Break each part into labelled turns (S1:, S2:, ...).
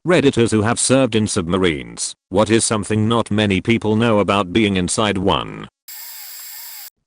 S1: Redditors who have served in submarines, what is something not many people know about being inside one?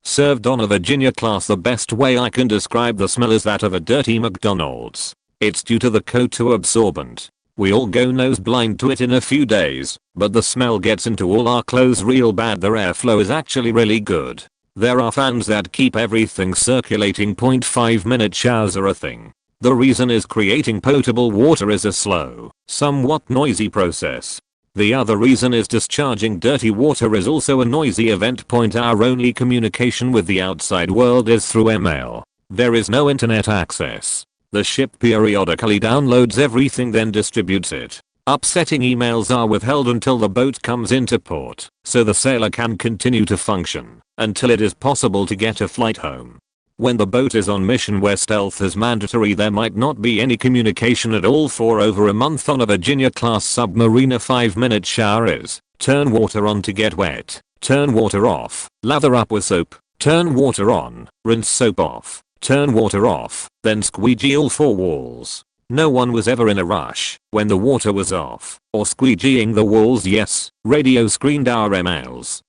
S1: Served on a Virginia class. The best way I can describe the smell is that of a dirty McDonald's. It's due to the CO2 absorbent. We all go nose blind to it in a few days, but the smell gets into all our clothes real bad. Their airflow is actually really good. There are fans that keep everything circulating. 0.5-minute showers are a thing. The reason is creating potable water is a slow, somewhat noisy process. The other reason is discharging dirty water is also a noisy event. Our only communication with the outside world is through email. There is no internet access. The ship periodically downloads everything then distributes it. Upsetting emails are withheld until the boat comes into port, so the sailor can continue to function until it is possible to get a flight home. When the boat is on mission where stealth is mandatory, there might not be any communication at all for over a month. On a Virginia class submarine, a 5-minute shower is turn water on to get wet, turn water off, lather up with soap, turn water on, rinse soap off, turn water off, then squeegee all 4 walls. No one was ever in a rush when the water was off or squeegeeing the walls. Yes, radio screened our emails.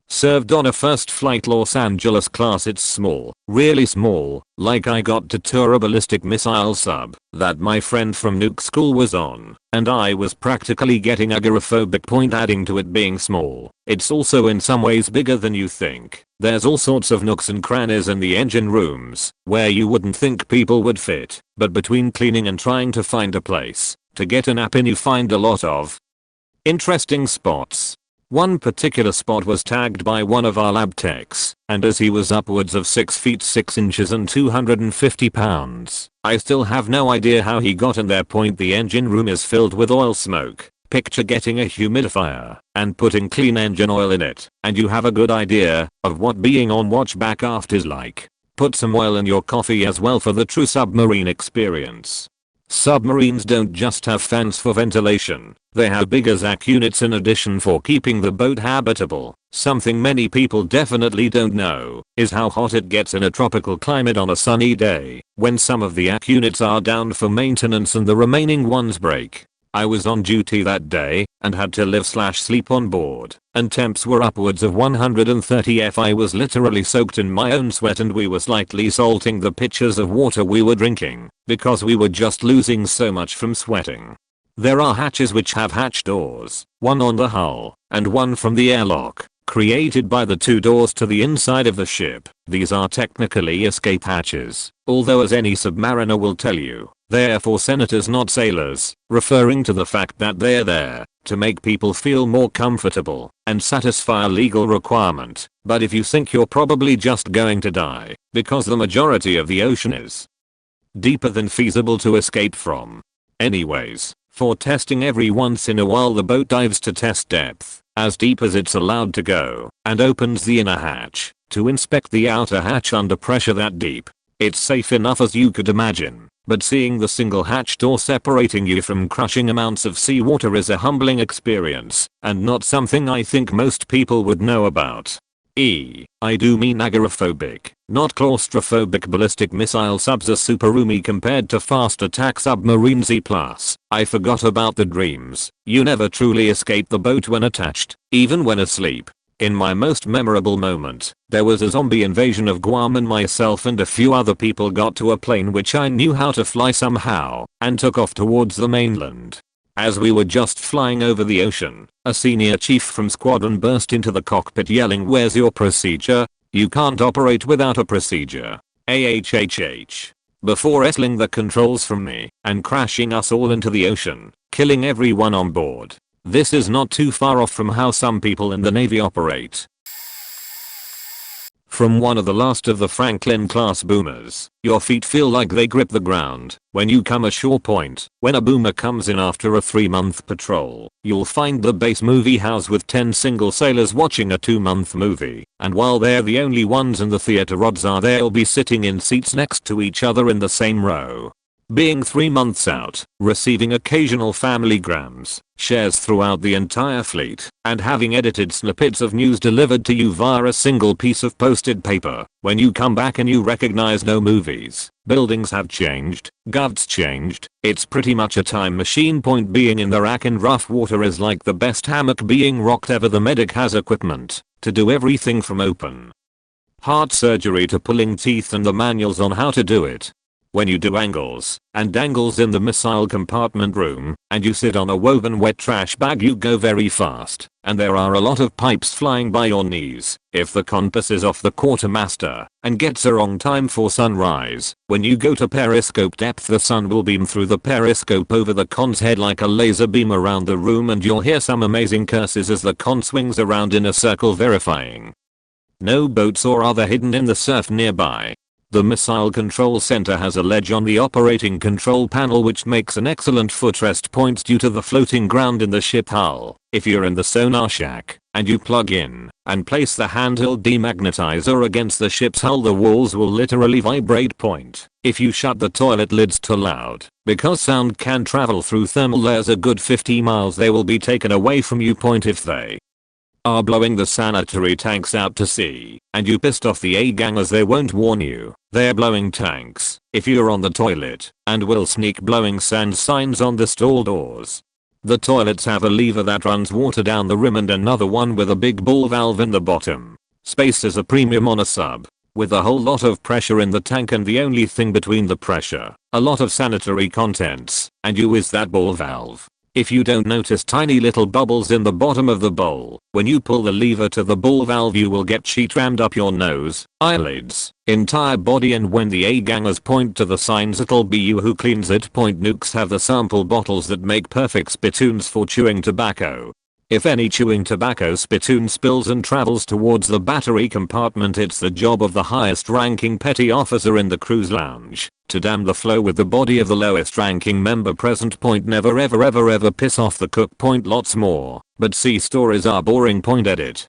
S1: Served on a first flight Los Angeles class. It's small, really small, like I got to tour a ballistic missile sub that my friend from nuke school was on, and I was practically getting agoraphobic. Adding to it being small, it's also in some ways bigger than you think. There's all sorts of nooks and crannies in the engine rooms where you wouldn't think people would fit, but between cleaning and trying to find a place to get a nap in, you find a lot of interesting spots. One particular spot was tagged by one of our lab techs, and as he was upwards of 6 feet 6 inches and 250 pounds, I still have no idea how he got in there. The engine room is filled with oil smoke. Picture getting a humidifier and putting clean engine oil in it, and you have a good idea of what being on watch back aft is like. Put some oil in your coffee as well for the true submarine experience. Submarines don't just have fans for ventilation, they have bigger ZAC units in addition for keeping the boat habitable. Something many people definitely don't know is how hot it gets in a tropical climate on a sunny day when some of the AC units are down for maintenance and the remaining ones break. I was on duty that day and had to live/sleep on board, and temps were upwards of 130 F. I was literally soaked in my own sweat, and we were slightly salting the pitchers of water we were drinking because we were just losing so much from sweating. There are hatches which have hatch doors, one on the hull and one from the airlock, created by the 2 doors to the inside of the ship. These are technically escape hatches, although as any submariner will tell you, they're for senators not sailors, referring to the fact that they're there to make people feel more comfortable and satisfy a legal requirement. But if you think you're probably just going to die because the majority of the ocean is deeper than feasible to escape from. Anyways, for testing, every once in a while the boat dives to test depth, as deep as it's allowed to go, and opens the inner hatch to inspect the outer hatch under pressure that deep. It's safe enough as you could imagine, but seeing the single hatch door separating you from crushing amounts of seawater is a humbling experience, and not something I think most people would know about. I do mean agoraphobic, not claustrophobic. Ballistic missile subs are super roomy compared to fast attack submarines. I forgot about the dreams. You never truly escape the boat when attached, even when asleep. In my most memorable moment, there was a zombie invasion of Guam, and myself and a few other people got to a plane which I knew how to fly somehow and took off towards the mainland. As we were just flying over the ocean, a senior chief from squadron burst into the cockpit yelling, "Where's your procedure? You can't operate without a procedure. AHHH. Before wrestling the controls from me and crashing us all into the ocean, killing everyone on board. This is not too far off from how some people in the Navy operate." From one of the last of the Franklin class boomers, your feet feel like they grip the ground when you come ashore. When a boomer comes in after a 3-month patrol, you'll find the base movie house with 10 single sailors watching a 2-month movie, and while they're the only ones in the theater, odds are they'll be sitting in seats next to each other in the same row. Being 3 months out, receiving occasional family grams, shares throughout the entire fleet, and having edited snippets of news delivered to you via a single piece of posted paper. When you come back and you recognize no movies, buildings have changed, gov's changed, it's pretty much a time machine. Point being, in the rack in rough water is like the best hammock being rocked ever. The medic has equipment to do everything from open heart surgery to pulling teeth and the manuals on how to do it. When you do angles and dangles in the missile compartment room and you sit on a woven wet trash bag, you go very fast and there are a lot of pipes flying by your knees. If the compass is off the quartermaster and gets a wrong time for sunrise, when you go to periscope depth, the sun will beam through the periscope over the con's head like a laser beam around the room, and you'll hear some amazing curses as the con swings around in a circle verifying no boats or other hidden in the surf nearby. The missile control center has a ledge on the operating control panel which makes an excellent footrest point due to the floating ground in the ship hull. If you're in the sonar shack and you plug in and place the handheld demagnetizer against the ship's hull, the walls will literally vibrate. Point. If you shut the toilet lids too loud, because sound can travel through thermal layers a good 50 miles, they will be taken away from you. Point. If they are blowing the sanitary tanks out to sea and you pissed off the A-gangers, they won't warn you they're blowing tanks. If you're on the toilet and will sneak blowing sand signs on the stall doors. The toilets have a lever that runs water down the rim and another one with a big ball valve in the bottom. Space is a premium on a sub, with a whole lot of pressure in the tank, and the only thing between the pressure, a lot of sanitary contents, and you is that ball valve. If you don't notice tiny little bubbles in the bottom of the bowl, when you pull the lever to the ball valve you will get sheet rammed up your nose, eyelids, entire body, and when the A-gangers point to the signs it'll be you who cleans it. Point. Nukes have the sample bottles that make perfect spittoons for chewing tobacco. If any chewing tobacco spittoon spills and travels towards the battery compartment, it's the job of the highest ranking petty officer in the cruise lounge to dam the flow with the body of the lowest ranking member present. Point. Never ever piss off the cook. Point. Lots more, but sea stories are boring. Point. Edit.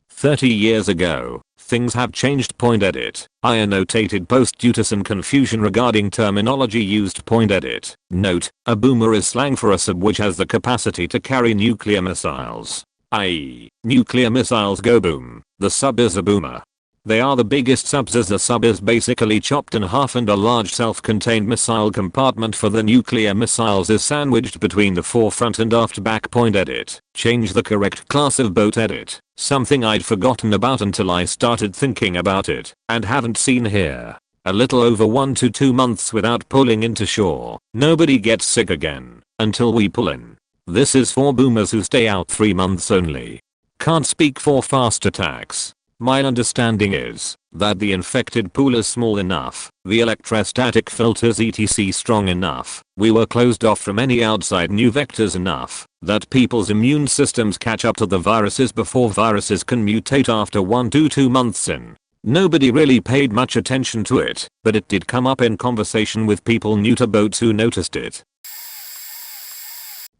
S1: 30 years ago, things have changed. Point. Edit. I annotated post due to some confusion regarding terminology used. Point. Edit. Note, a boomer is slang for a sub which has the capacity to carry nuclear missiles. I.e., nuclear missiles go boom. The sub is a boomer. They are the biggest subs as the sub is basically chopped in half and a large self-contained missile compartment for the nuclear missiles is sandwiched between the forefront and aft back. Point. Edit. Change the correct class of boat. Edit. Something I'd forgotten about until I started thinking about it and haven't seen here. A little over 1 to 2 months without pulling into shore. Nobody gets sick again until we pull in. This is for boomers who stay out 3 months only. Can't speak for fast attacks. My understanding is that the infected pool is small enough, the electrostatic filters etc strong enough, we were closed off from any outside new vectors enough that people's immune systems catch up to the viruses before viruses can mutate after 1 to 2 months in. Nobody really paid much attention to it, but it did come up in conversation with people new to boats who noticed it.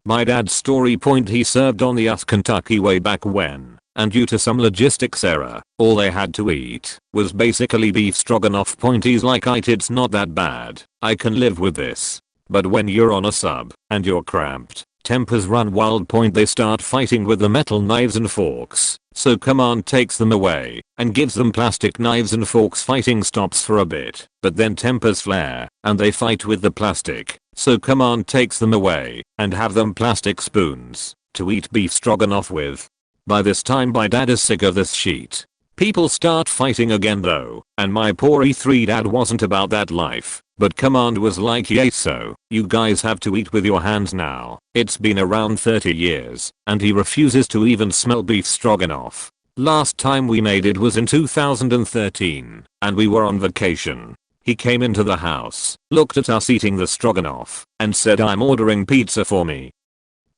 S1: My dad's story. Point. He served on the US Kentucky way back when, and due to some logistics error, all they had to eat was basically beef stroganoff. Point. He's like, it's not that bad, I can live with this. But when you're on a sub and you're cramped, tempers run wild. Point. They start fighting with the metal knives and forks, so command takes them away and gives them plastic knives and forks. Fighting stops for a bit, but then tempers flare and they fight with the plastic, so command takes them away and have them plastic spoons to eat beef stroganoff with. By this time my dad is sick of this shit. People start fighting again though, and my poor E3 dad wasn't about that life, but command was like, yeah, so you guys have to eat with your hands now. It's been around 30 years and he refuses to even smell beef stroganoff. Last time we made it was in 2013 and we were on vacation. He came into the house, looked at us eating the stroganoff and said, I'm ordering pizza for me.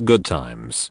S1: Good times.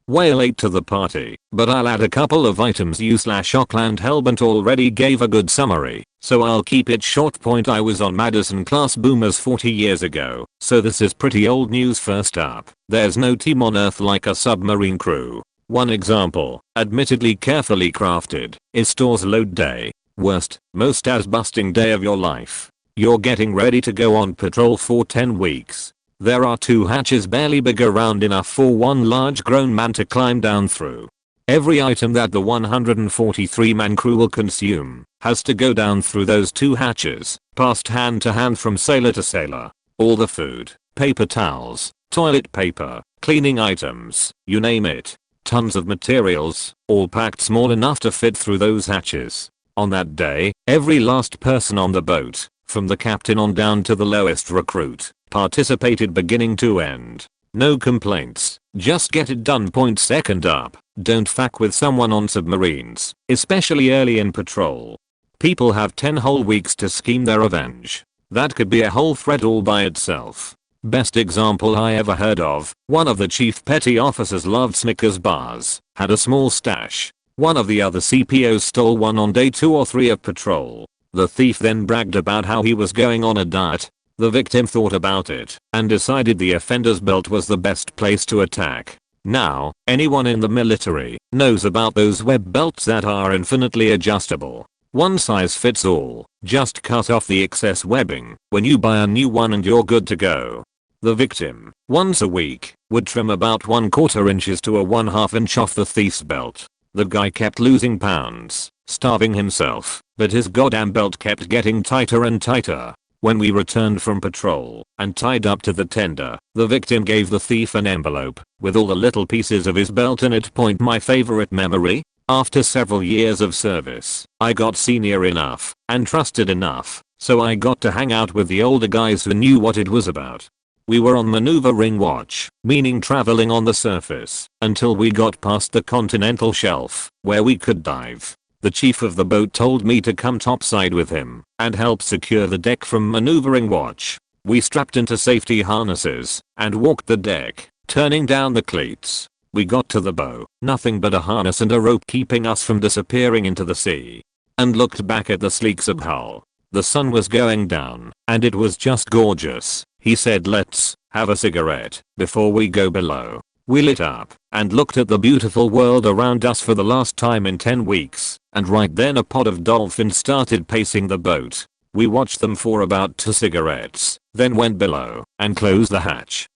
S1: Way late to the party, but I'll add a couple of items. You/Auckland Hellbent already gave a good summary, so I'll keep it short. Point. I was on Madison class boomers 40 years ago, so this is pretty old news. First up, there's no team on Earth like a submarine crew. One example, admittedly carefully crafted, is Store's load day. Worst, most ass busting day of your life. You're getting ready to go on patrol for 10 weeks. There are 2 hatches barely big around enough for one large grown man to climb down through. Every item that the 143-man crew will consume has to go down through those 2 hatches, passed hand to hand from sailor to sailor. All the food, paper towels, toilet paper, cleaning items, you name it. Tons of materials, all packed small enough to fit through those hatches. On that day, every last person on the boat, from the captain on down to the lowest recruit, participated beginning to end. No complaints, just get it done. Second up, don't fuck with someone on submarines, especially early in patrol. People have 10 whole weeks to scheme their revenge. That could be a whole thread all by itself. Best example I ever heard of, one of the chief petty officers loved Snickers bars, had a small stash. One of the other CPOs stole one on day 2 or 3 of patrol. The thief then bragged about how he was going on a diet. The victim thought about it and decided the offender's belt was the best place to attack. Now, anyone in the military knows about those web belts that are infinitely adjustable. One size fits all, just cut off the excess webbing when you buy a new one and you're good to go. The victim, once a week, would trim about 1/4 inches to a 1/2 inch off the thief's belt. The guy kept losing pounds, starving himself, but his goddamn belt kept getting tighter and tighter. When we returned from patrol and tied up to the tender, the victim gave the thief an envelope with all the little pieces of his belt in it. My favorite memory? After several years of service, I got senior enough and trusted enough, so I got to hang out with the older guys who knew what it was about. We were on maneuvering watch, meaning traveling on the surface, until we got past the continental shelf, where we could dive. The chief of the boat told me to come topside with him and help secure the deck from maneuvering watch. We strapped into safety harnesses and walked the deck, turning down the cleats. We got to the bow, nothing but a harness and a rope keeping us from disappearing into the sea. And looked back at the sleek sub hull. The sun was going down, and it was just gorgeous. He said, "Let's have a cigarette before we go below." We lit up and looked at the beautiful world around us for the last time in 10 weeks, and right then a pod of dolphins started pacing the boat. We watched them for about 2 cigarettes, then went below and closed the hatch.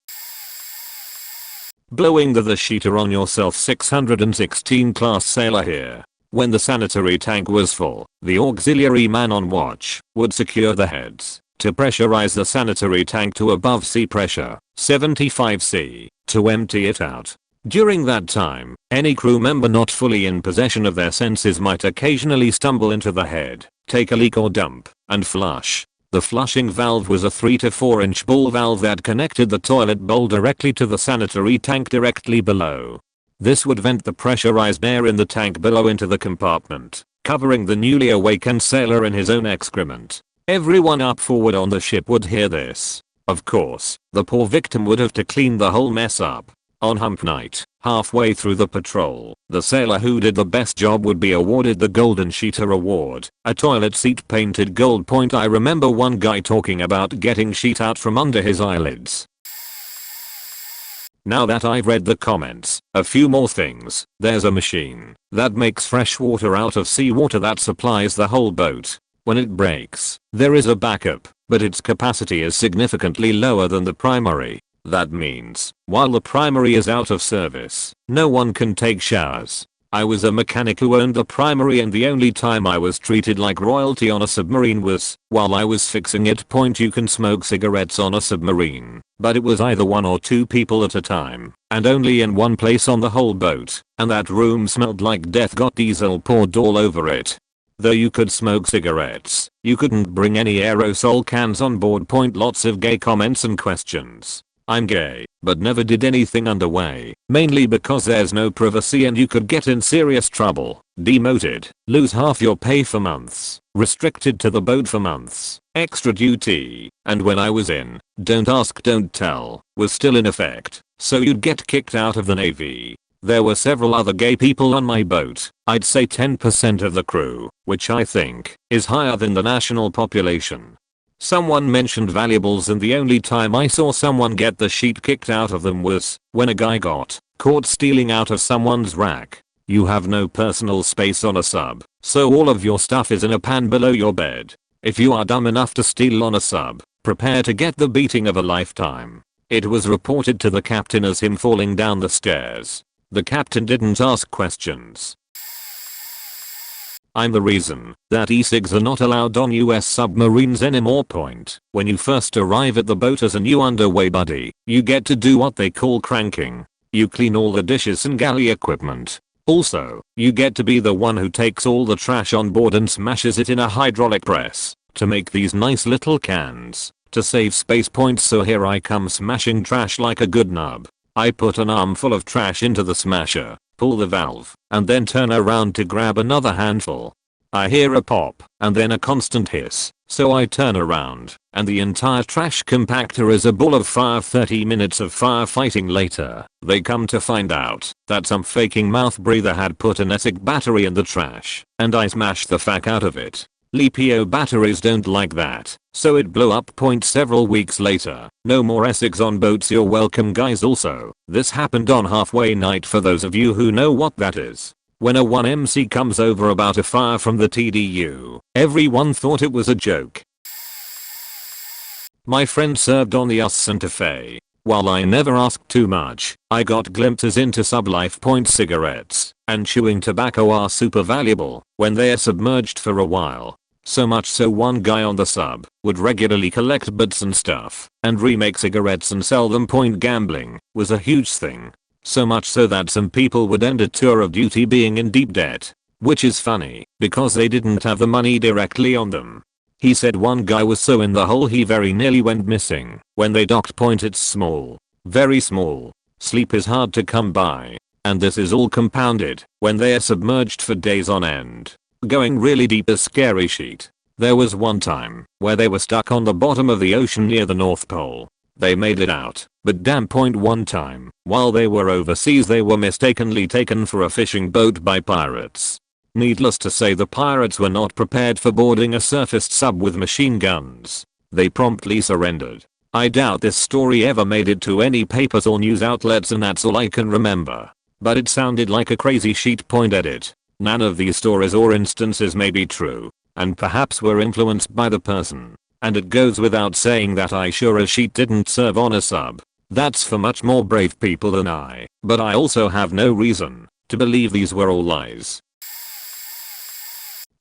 S1: Blowing the sheeter on yourself. 616 class sailor here. When the sanitary tank was full, the auxiliary man on watch would secure the heads to pressurize the sanitary tank to above sea pressure, 75 C, to empty it out. During that time, any crew member not fully in possession of their senses might occasionally stumble into the head, take a leak or dump, and flush. The flushing valve was a 3 to 4 inch ball valve that connected the toilet bowl directly to the sanitary tank directly below. This would vent the pressurized air in the tank below into the compartment, covering the newly awakened sailor in his own excrement. Everyone up forward on the ship would hear this. Of course, the poor victim would have to clean the whole mess up. On hump night, halfway through the patrol, the sailor who did the best job would be awarded the Golden Sheeter Award, a toilet seat painted gold point. I remember one guy talking about getting sheet out from under his eyelids. Now that I've read the comments, a few more things. There's a machine that makes fresh water out of seawater that supplies the whole boat. When it breaks, there is a backup, but its capacity is significantly lower than the primary. That means, while the primary is out of service, no one can take showers. I was a mechanic who owned the primary, and the only time I was treated like royalty on a submarine was while I was fixing it. You can smoke cigarettes on a submarine, but it was either 1 or 2 people at a time, and only in one place on the whole boat, and that room smelled like death. Got diesel poured all over it. Though you could smoke cigarettes, you couldn't bring any aerosol cans on board. Lots of gay comments and questions. I'm gay, but never did anything underway, mainly because there's no privacy and you could get in serious trouble, demoted, lose half your pay for months, restricted to the boat for months, extra duty, and when I was in, don't ask don't tell, was still in effect, so you'd get kicked out of the Navy. There were several other gay people on my boat, I'd say 10% of the crew, which I think is higher than the national population. Someone mentioned valuables, and the only time I saw someone get the sheet kicked out of them was when a guy got caught stealing out of someone's rack. You have no personal space on a sub, so all of your stuff is in a pan below your bed. If you are dumb enough to steal on a sub, prepare to get the beating of a lifetime. It was reported to the captain as him falling down the stairs. The captain didn't ask questions. I'm the reason that e-cigs are not allowed on US submarines anymore. Point. When you first arrive at the boat as a new underway buddy, you get to do what they call cranking. You clean all the dishes and galley equipment. Also, you get to be the one who takes all the trash on board and smashes it in a hydraulic press to make these nice little cans to save space. Points. So here I come smashing trash like a good nub. I put an armful of trash into the smasher, pull the valve, and then turn around to grab another handful. I hear a pop, and then a constant hiss, so I turn around, and the entire trash compactor is a ball of fire. 30 minutes of firefighting later, they come to find out that some faking mouth breather had put an ESIC battery in the trash, and I smashed the fuck out of it. LiPo batteries don't like that, so it blew up. Several weeks later, no more ESICs on boats. You're welcome guys. Also, this happened on halfway night for those of you who know what that is. When a 1MC comes over about a fire from the TDU, everyone thought it was a joke. My friend served on the Santa Fe. While I never asked too much, I got glimpses into sublife. Cigarettes and chewing tobacco are super valuable when they are submerged for a while. So much so one guy on the sub would regularly collect butts and stuff and remake cigarettes and sell them. Gambling was a huge thing. So much so that some people would end a tour of duty being in deep debt. Which is funny because they didn't have the money directly on them. He said one guy was so in the hole he very nearly went missing when they docked. It's small. Very small. Sleep is hard to come by. And this is all compounded when they are submerged for days on end. Going really deep is scary shit. There was one time where they were stuck on the bottom of the ocean near the North Pole. They made it out, but damn. One time, while they were overseas they were mistakenly taken for a fishing boat by pirates. Needless to say the pirates were not prepared for boarding a surfaced sub with machine guns. They promptly surrendered. I doubt this story ever made it to any papers or news outlets, and that's all I can remember. But it sounded like a crazy sheet. Edit. None of these stories or instances may be true, and perhaps were influenced by the person. And it goes without saying that I sure as shit didn't serve on a sub. That's for much more brave people than I, but I also have no reason to believe these were all lies.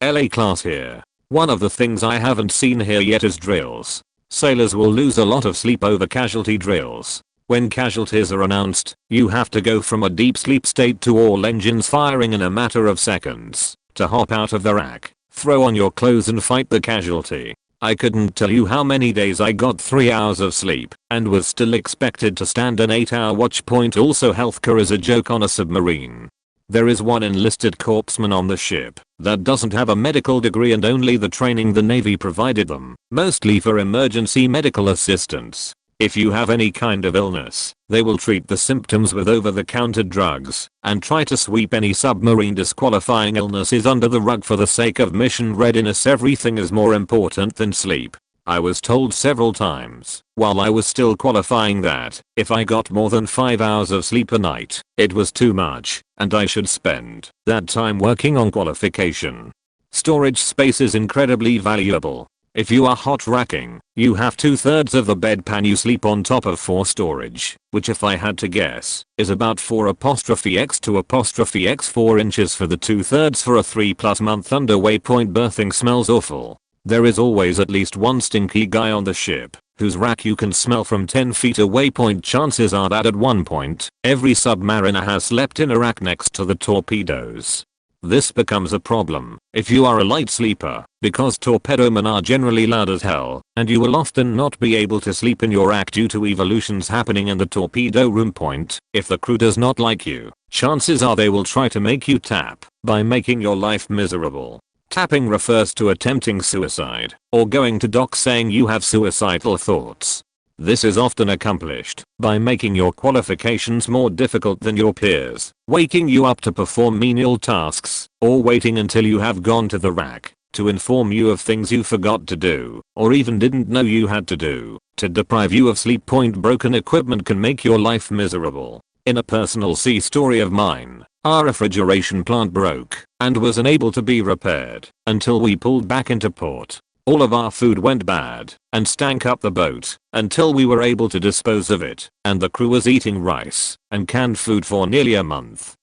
S1: LA class here. One of the things I haven't seen here yet is drills. Sailors will lose a lot of sleep over casualty drills. When casualties are announced, you have to go from a deep sleep state to all engines firing in a matter of seconds, to hop out of the rack, throw on your clothes and fight the casualty. I couldn't tell you how many days I got 3 hours of sleep and was still expected to stand an 8-hour watch. Also, healthcare is a joke on a submarine. There is one enlisted corpsman on the ship that doesn't have a medical degree and only the training the Navy provided them, mostly for emergency medical assistance. If you have any kind of illness, they will treat the symptoms with over-the-counter drugs and try to sweep any submarine disqualifying illnesses under the rug for the sake of mission readiness. Everything is more important than sleep. I was told several times while I was still qualifying that if I got more than 5 hours of sleep a night, it was too much and I should spend that time working on qualification. Storage space is incredibly valuable. If you are hot racking, you have 2/3 of the bedpan you sleep on top of for storage, which if I had to guess, is about 4'x to x 4 inches for the 2/3 for a 3+ month underway. Berthing smells awful. There is always at least one stinky guy on the ship, whose rack you can smell from 10 feet away. Chances are that at one point, every submariner has slept in a rack next to the torpedoes. This becomes a problem if you are a light sleeper, because torpedo men are generally loud as hell, and you will often not be able to sleep in your rack due to evolutions happening in the torpedo room. If the crew does not like you, chances are they will try to make you tap by making your life miserable. Tapping refers to attempting suicide or going to dock saying you have suicidal thoughts. This is often accomplished by making your qualifications more difficult than your peers, waking you up to perform menial tasks, or waiting until you have gone to the rack to inform you of things you forgot to do, or even didn't know you had to do, to deprive you of sleep. Broken equipment can make your life miserable. In a personal sea story of mine, our refrigeration plant broke and was unable to be repaired until we pulled back into port. All of our food went bad and stank up the boat until we were able to dispose of it, and the crew was eating rice and canned food for nearly a month.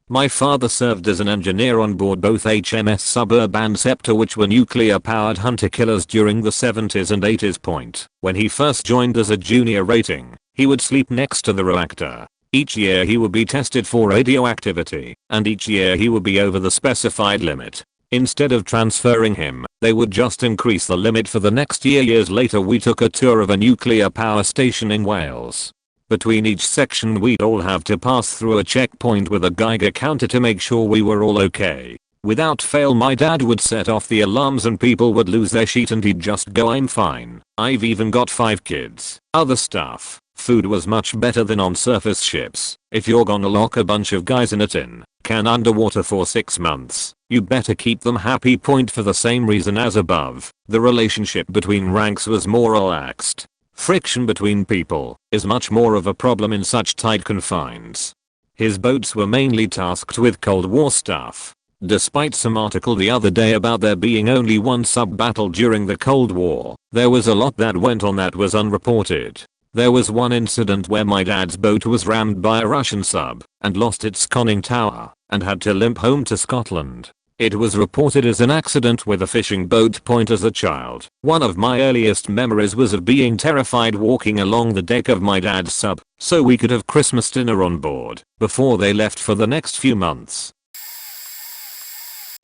S1: My father served as an engineer on board both HMS Suburb and Scepter, which were nuclear-powered hunter-killers during the 70s and 80s. When he first joined as a junior rating, he would sleep next to the reactor. Each year he would be tested for radioactivity, and each year he would be over the specified limit. Instead of transferring him, they would just increase the limit for the next year. Years later we took a tour of a nuclear power station in Wales. Between each section we'd all have to pass through a checkpoint with a Geiger counter to make sure we were all okay. Without fail my dad would set off the alarms and people would lose their shit and he'd just go, "I'm fine. I've even got 5 kids." Other stuff. Food was much better than on surface ships. If you're gonna lock a bunch of guys in a tin can underwater for 6 months, you better keep them happy. For the same reason as above, the relationship between ranks was more relaxed. Friction between people is much more of a problem in such tight confines. His boats were mainly tasked with Cold War stuff. Despite some article the other day about there being only one sub battle during the Cold War, there was a lot that went on that was unreported. There was one incident where my dad's boat was rammed by a Russian sub and lost its conning tower and had to limp home to Scotland. It was reported as an accident with a fishing boat. As a child, one of my earliest memories was of being terrified walking along the deck of my dad's sub so we could have Christmas dinner on board before they left for the next few months.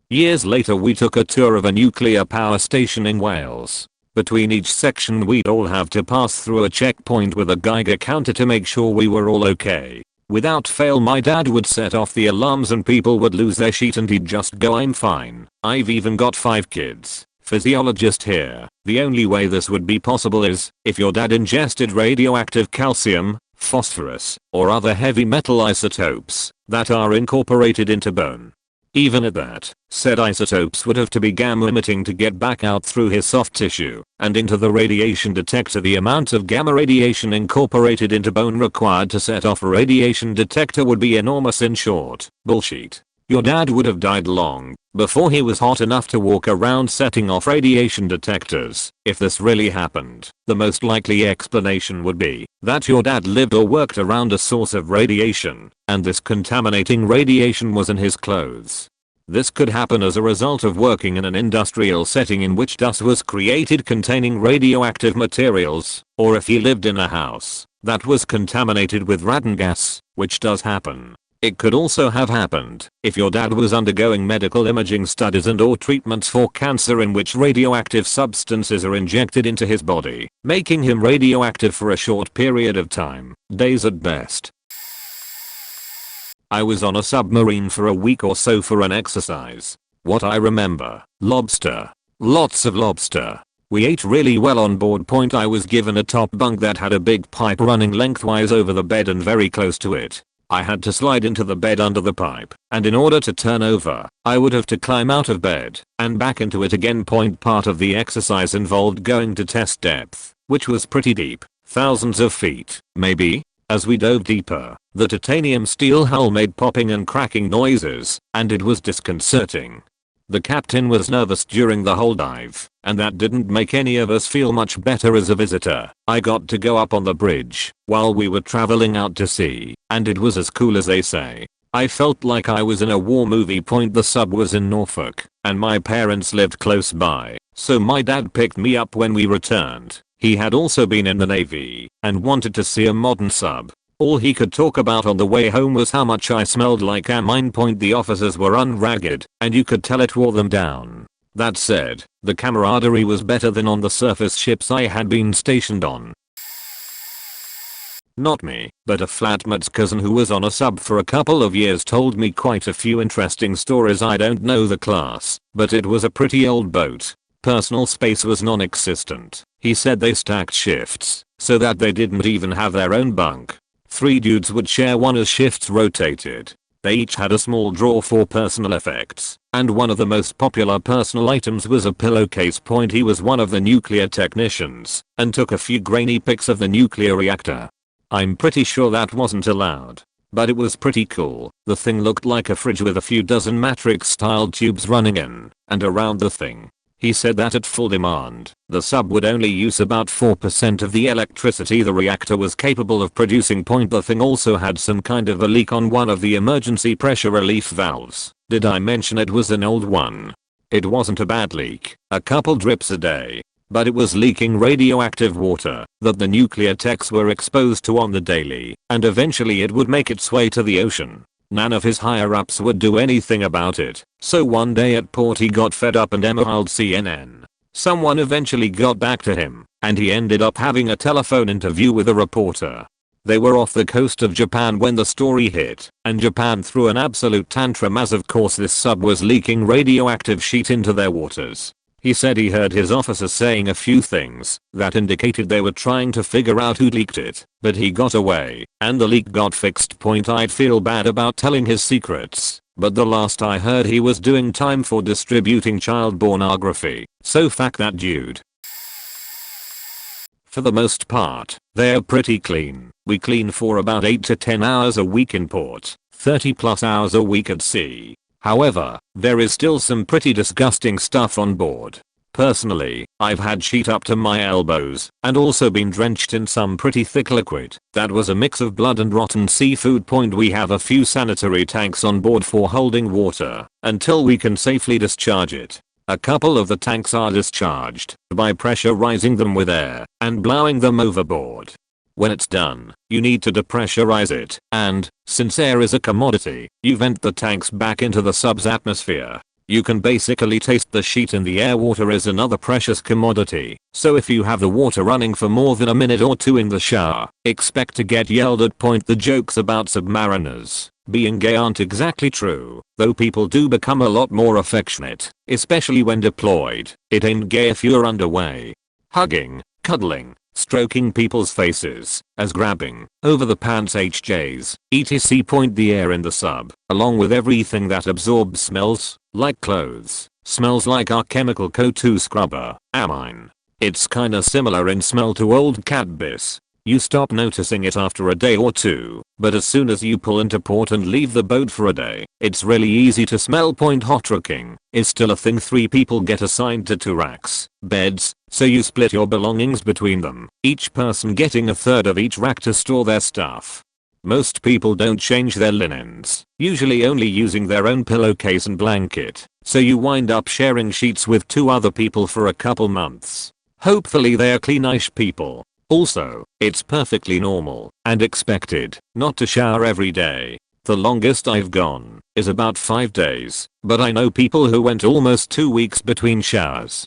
S1: Years later we took a tour of a nuclear power station in Wales. Between each section we'd all have to pass through a checkpoint with a Geiger counter to make sure we were all okay. Without fail my dad would set off the alarms and people would lose their shit and he'd just go, "I'm fine. I've even got 5 kids." Physiologist here. The only way this would be possible is if your dad ingested radioactive calcium, phosphorus, or other heavy metal isotopes that are incorporated into bone. Even at that, said isotopes would have to be gamma emitting to get back out through his soft tissue and into the radiation detector. The amount of gamma radiation incorporated into bone required to set off a radiation detector would be enormous. In short, bullshit. Your dad would have died long before he was hot enough to walk around setting off radiation detectors. If this really happened, the most likely explanation would be that your dad lived or worked around a source of radiation, and this contaminating radiation was in his clothes. This could happen as a result of working in an industrial setting in which dust was created containing radioactive materials, or if he lived in a house that was contaminated with radon gas, which does happen. It could also have happened if your dad was undergoing medical imaging studies and or treatments for cancer in which radioactive substances are injected into his body, making him radioactive for a short period of time, days at best. I was on a submarine for a week or so for an exercise. What I remember, lobster. Lots of lobster. We ate really well on board. I was given a top bunk that had a big pipe running lengthwise over the bed and very close to it. I had to slide into the bed under the pipe, and in order to turn over, I would have to climb out of bed and back into it again. Part of the exercise involved going to test depth, which was pretty deep, thousands of feet, maybe. As we dove deeper, the titanium steel hull made popping and cracking noises, and it was disconcerting. The captain was nervous during the whole dive, and that didn't make any of us feel much better. As a visitor, I got to go up on the bridge while we were traveling out to sea, and it was as cool as they say. I felt like I was in a war movie. The sub was in Norfolk, and my parents lived close by, so my dad picked me up when we returned. He had also been in the Navy and wanted to see a modern sub. All he could talk about on the way home was how much I smelled like a mine. The officers were unragged, and you could tell it wore them down. That said, the camaraderie was better than on the surface ships I had been stationed on. Not me, but a flatmate's cousin who was on a sub for a couple of years told me quite a few interesting stories. I don't know the class, but it was a pretty old boat. Personal space was non-existent. He said they stacked shifts so that they didn't even have their own bunk. 3 dudes would share one as shifts rotated. They each had a small drawer for personal effects, and one of the most popular personal items was a pillowcase. He was one of the nuclear technicians and took a few grainy pics of the nuclear reactor. I'm pretty sure that wasn't allowed, but it was pretty cool. The thing looked like a fridge with a few dozen matrix style tubes running in and around the thing. He said that at full demand, the sub would only use about 4% of the electricity the reactor was capable of producing. The thing also had some kind of a leak on one of the emergency pressure relief valves. Did I mention it was an old one? It wasn't a bad leak, a couple drips a day, but it was leaking radioactive water that the nuclear techs were exposed to on the daily, and eventually it would make its way to the ocean. None of his higher ups would do anything about it, so one day at port he got fed up and emailed CNN. Someone eventually got back to him, and he ended up having a telephone interview with a reporter. They were off the coast of Japan when the story hit, and Japan threw an absolute tantrum as of course this sub was leaking radioactive shit into their waters. He said he heard his officers saying a few things that indicated they were trying to figure out who leaked it, but he got away, and the leak got fixed. I'd feel bad about telling his secrets, but the last I heard he was doing time for distributing child pornography, so fuck that dude. For the most part, they're pretty clean. We clean for about 8 to 10 hours a week in port, 30 plus hours a week at sea. However, there is still some pretty disgusting stuff on board. Personally, I've had sheet up to my elbows and also been drenched in some pretty thick liquid that was a mix of blood and rotten seafood. We have a few sanitary tanks on board for holding water until we can safely discharge it. A couple of the tanks are discharged by pressurizing them with air and blowing them overboard. When it's done, you need to depressurize it, and, since air is a commodity, you vent the tanks back into the sub's atmosphere. You can basically taste the sheet in the air. Water is another precious commodity, so if you have the water running for more than a minute or two in the shower, expect to get yelled at. The jokes about submariners being gay aren't exactly true, though people do become a lot more affectionate, especially when deployed. It ain't gay if you're underway. Hugging, cuddling, stroking people's faces, as grabbing, over the pants HJs, etc. The air in the sub, along with everything that absorbs smells, like clothes, smells like our chemical CO2 scrubber, amine. It's kinda similar in smell to old cat piss. You stop noticing it after a day or two, but as soon as you pull into port and leave the boat for a day, it's really easy to smell. Hot racking is still a thing. 3 people get assigned to 2 racks, beds, so you split your belongings between them, each person getting a third of each rack to store their stuff. Most people don't change their linens, usually only using their own pillowcase and blanket, so you wind up sharing sheets with 2 other people for a couple months. Hopefully they're cleanish people. Also, it's perfectly normal and expected not to shower every day. The longest I've gone is about 5 days, but I know people who went almost 2 weeks between showers.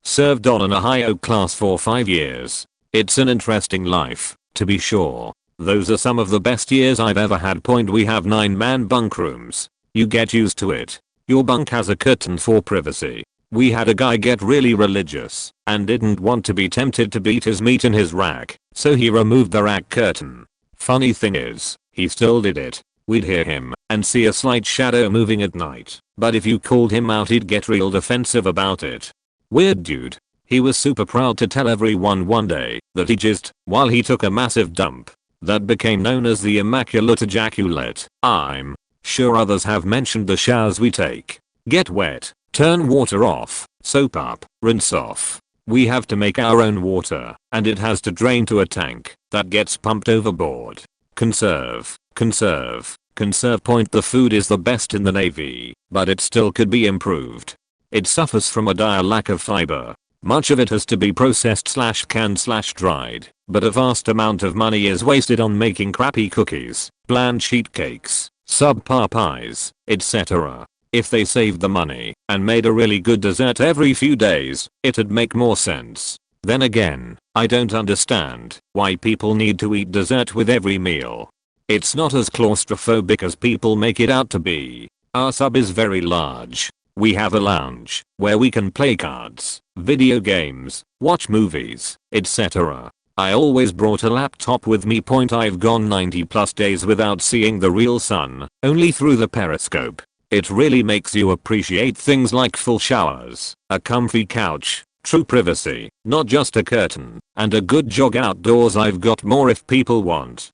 S1: Served on a high oak class for 5 years. It's an interesting life, to be sure. Those are some of the best years I've ever had. We have 9-man bunk rooms. You get used to it. Your bunk has a curtain for privacy. We had a guy get really religious and didn't want to be tempted to beat his meat in his rack, so he removed the rack curtain. Funny thing is, he still did it. We'd hear him and see a slight shadow moving at night, but if you called him out he'd get real defensive about it. Weird dude. He was super proud to tell everyone one day that he jizzed while he took a massive dump. That became known as the immaculate ejaculate. I'm sure others have mentioned the showers we take. Get wet, turn water off, soap up, rinse off. We have to make our own water, and it has to drain to a tank that gets pumped overboard. Conserve, conserve, conserve. The food is the best in the Navy, but it still could be improved. It suffers from a dire lack of fiber. Much of it has to be processed / canned / dried, but a vast amount of money is wasted on making crappy cookies, bland sheet cakes, subpar pies, etc. If they saved the money and made a really good dessert every few days, it'd make more sense. Then again, I don't understand why people need to eat dessert with every meal. It's not as claustrophobic as people make it out to be. Our sub is very large. We have a lounge where we can play cards, video games, watch movies, etc. I always brought a laptop with me. I've gone 90+ days without seeing the real sun, only through the periscope. It really makes you appreciate things like full showers, a comfy couch, true privacy, not just a curtain, and a good jog outdoors. I've got more if people want.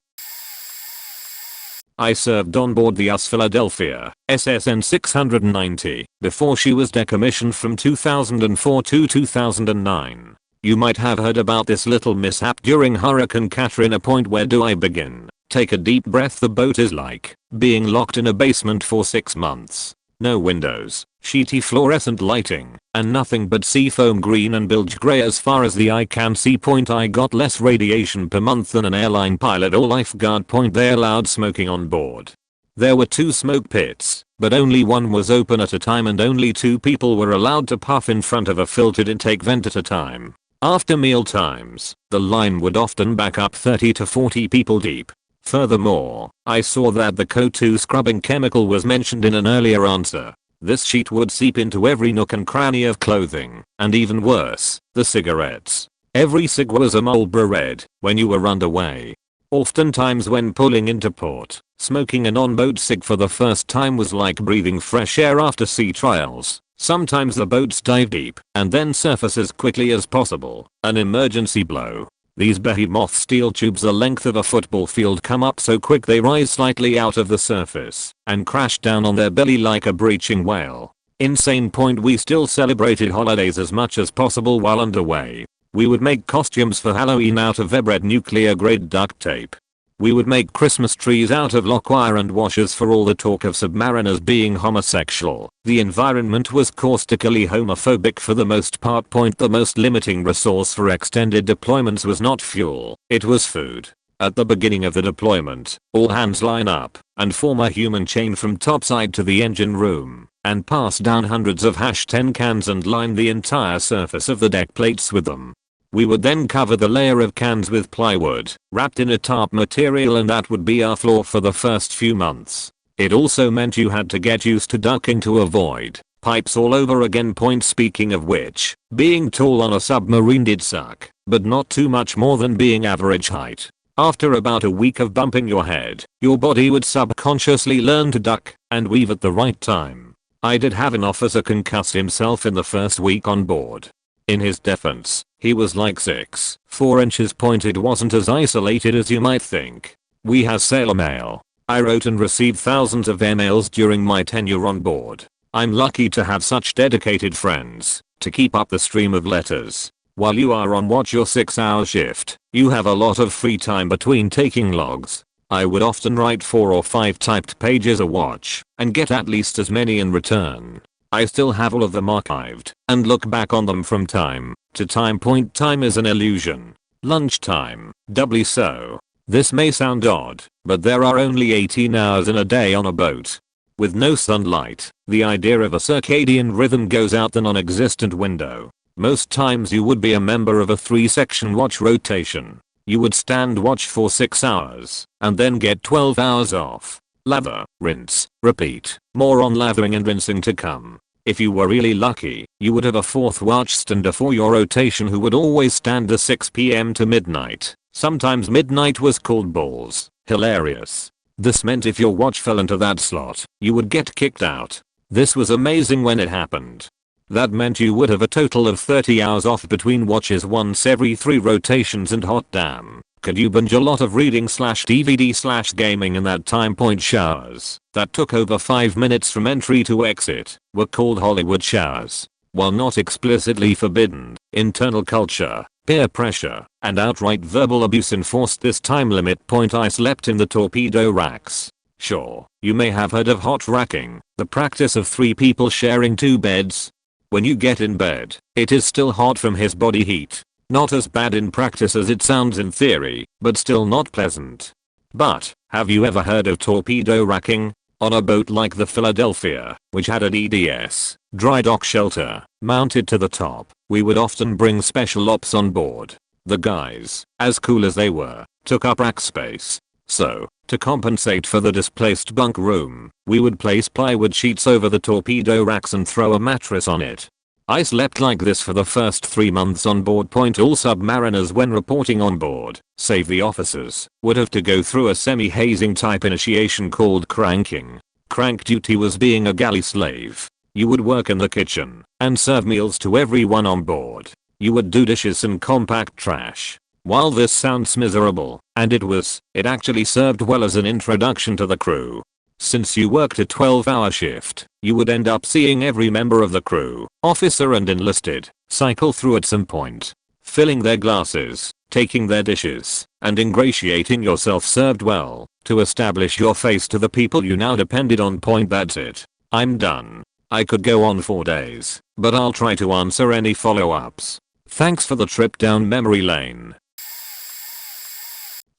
S1: I served on board the US Philadelphia, SSN 690, before she was decommissioned from 2004 to 2009. You might have heard about this little mishap during Hurricane Katrina. Where do I begin? Take a deep breath. The boat is like being locked in a basement for 6 months. No windows, sheety fluorescent lighting, and nothing but seafoam green and bilge grey as far as the eye can see. I got less radiation per month than an airline pilot or lifeguard. They allowed smoking on board. There were 2 smoke pits, but only one was open at a time and only 2 people were allowed to puff in front of a filtered intake vent at a time. After meal times, the line would often back up 30 to 40 people deep. Furthermore, I saw that the CO2 scrubbing chemical was mentioned in an earlier answer. This sheet would seep into every nook and cranny of clothing, and even worse, the cigarettes. Every cig was a Marlboro Red when you were underway. Oftentimes when pulling into port, smoking an on-boat cig for the first time was like breathing fresh air after sea trials. Sometimes the boats dive deep and then surface as quickly as possible, an emergency blow. These behemoth steel tubes the length of a football field come up so quick they rise slightly out of the surface and crash down on their belly like a breaching whale. Insane. We still celebrated holidays as much as possible while underway. We would make costumes for Halloween out of Vebred nuclear grade duct tape. We would make Christmas trees out of lock wire and washers. For all the talk of submariners being homosexual, the environment was caustically homophobic for the most part. The most limiting resource for extended deployments was not fuel, it was food. At the beginning of the deployment, all hands line up and form a human chain from topside to the engine room and pass down hundreds of #10 cans and line the entire surface of the deck plates with them. We would then cover the layer of cans with plywood, wrapped in a tarp material, and that would be our floor for the first few months. It also meant you had to get used to ducking to avoid pipes all over again. Speaking of which, being tall on a submarine did suck, but not too much more than being average height. After about a week of bumping your head, your body would subconsciously learn to duck and weave at the right time. I did have an officer concuss himself in the first week on board. In his defense, he was like 6'4" inches. It wasn't as isolated as you might think. We has sailor mail. I wrote and received thousands of emails during my tenure on board. I'm lucky to have such dedicated friends to keep up the stream of letters. While you are on watch your 6-hour shift, you have a lot of free time between taking logs. I would often write 4 or 5 typed pages a watch and get at least as many in return. I still have all of them archived and look back on them from time to time. Time is an illusion. Lunchtime, doubly so. This may sound odd, but there are only 18 hours in a day on a boat. With no sunlight, the idea of a circadian rhythm goes out the non-existent window. Most times you would be a member of a 3-section watch rotation. You would stand watch for 6 hours and then get 12 hours off. Lather, rinse, repeat, more on lathering and rinsing to come. If you were really lucky, you would have a 4th watch stander for your rotation who would always stand the 6 PM to midnight. Sometimes midnight was called balls. Hilarious. This meant if your watch fell into that slot, you would get kicked out. This was amazing when it happened. That meant you would have a total of 30 hours off between watches once every 3 rotations, and hot damn, could you binge a lot of reading/DVD/gaming in that time. Showers that took over 5 minutes from entry to exit were called Hollywood showers. While not explicitly forbidden, internal culture, peer pressure, and outright verbal abuse enforced this time limit. I slept in the torpedo racks. Sure, you may have heard of hot racking, the practice of 3 people sharing 2 beds. When you get in bed, it is still hot from his body heat. Not as bad in practice as it sounds in theory, but still not pleasant. But, have you ever heard of torpedo racking? On a boat like the Philadelphia, which had a DDS, dry dock shelter, mounted to the top, we would often bring special ops on board. The guys, as cool as they were, took up rack space. So, to compensate for the displaced bunk room, we would place plywood sheets over the torpedo racks and throw a mattress on it. I slept like this for the first 3 months on board. All submariners when reporting on board, save the officers, would have to go through a semi-hazing type initiation called cranking. Crank duty was being a galley slave. You would work in the kitchen and serve meals to everyone on board. You would do dishes and compact trash. While this sounds miserable, and it actually served well as an introduction to the crew. Since you worked a 12-hour shift, you would end up seeing every member of the crew, officer and enlisted, cycle through at some point. Filling their glasses, taking their dishes, and ingratiating yourself served well to establish your face to the people you now depended on. That's it. I'm done. I could go on for days, but I'll try to answer any follow-ups. Thanks for the trip down memory lane.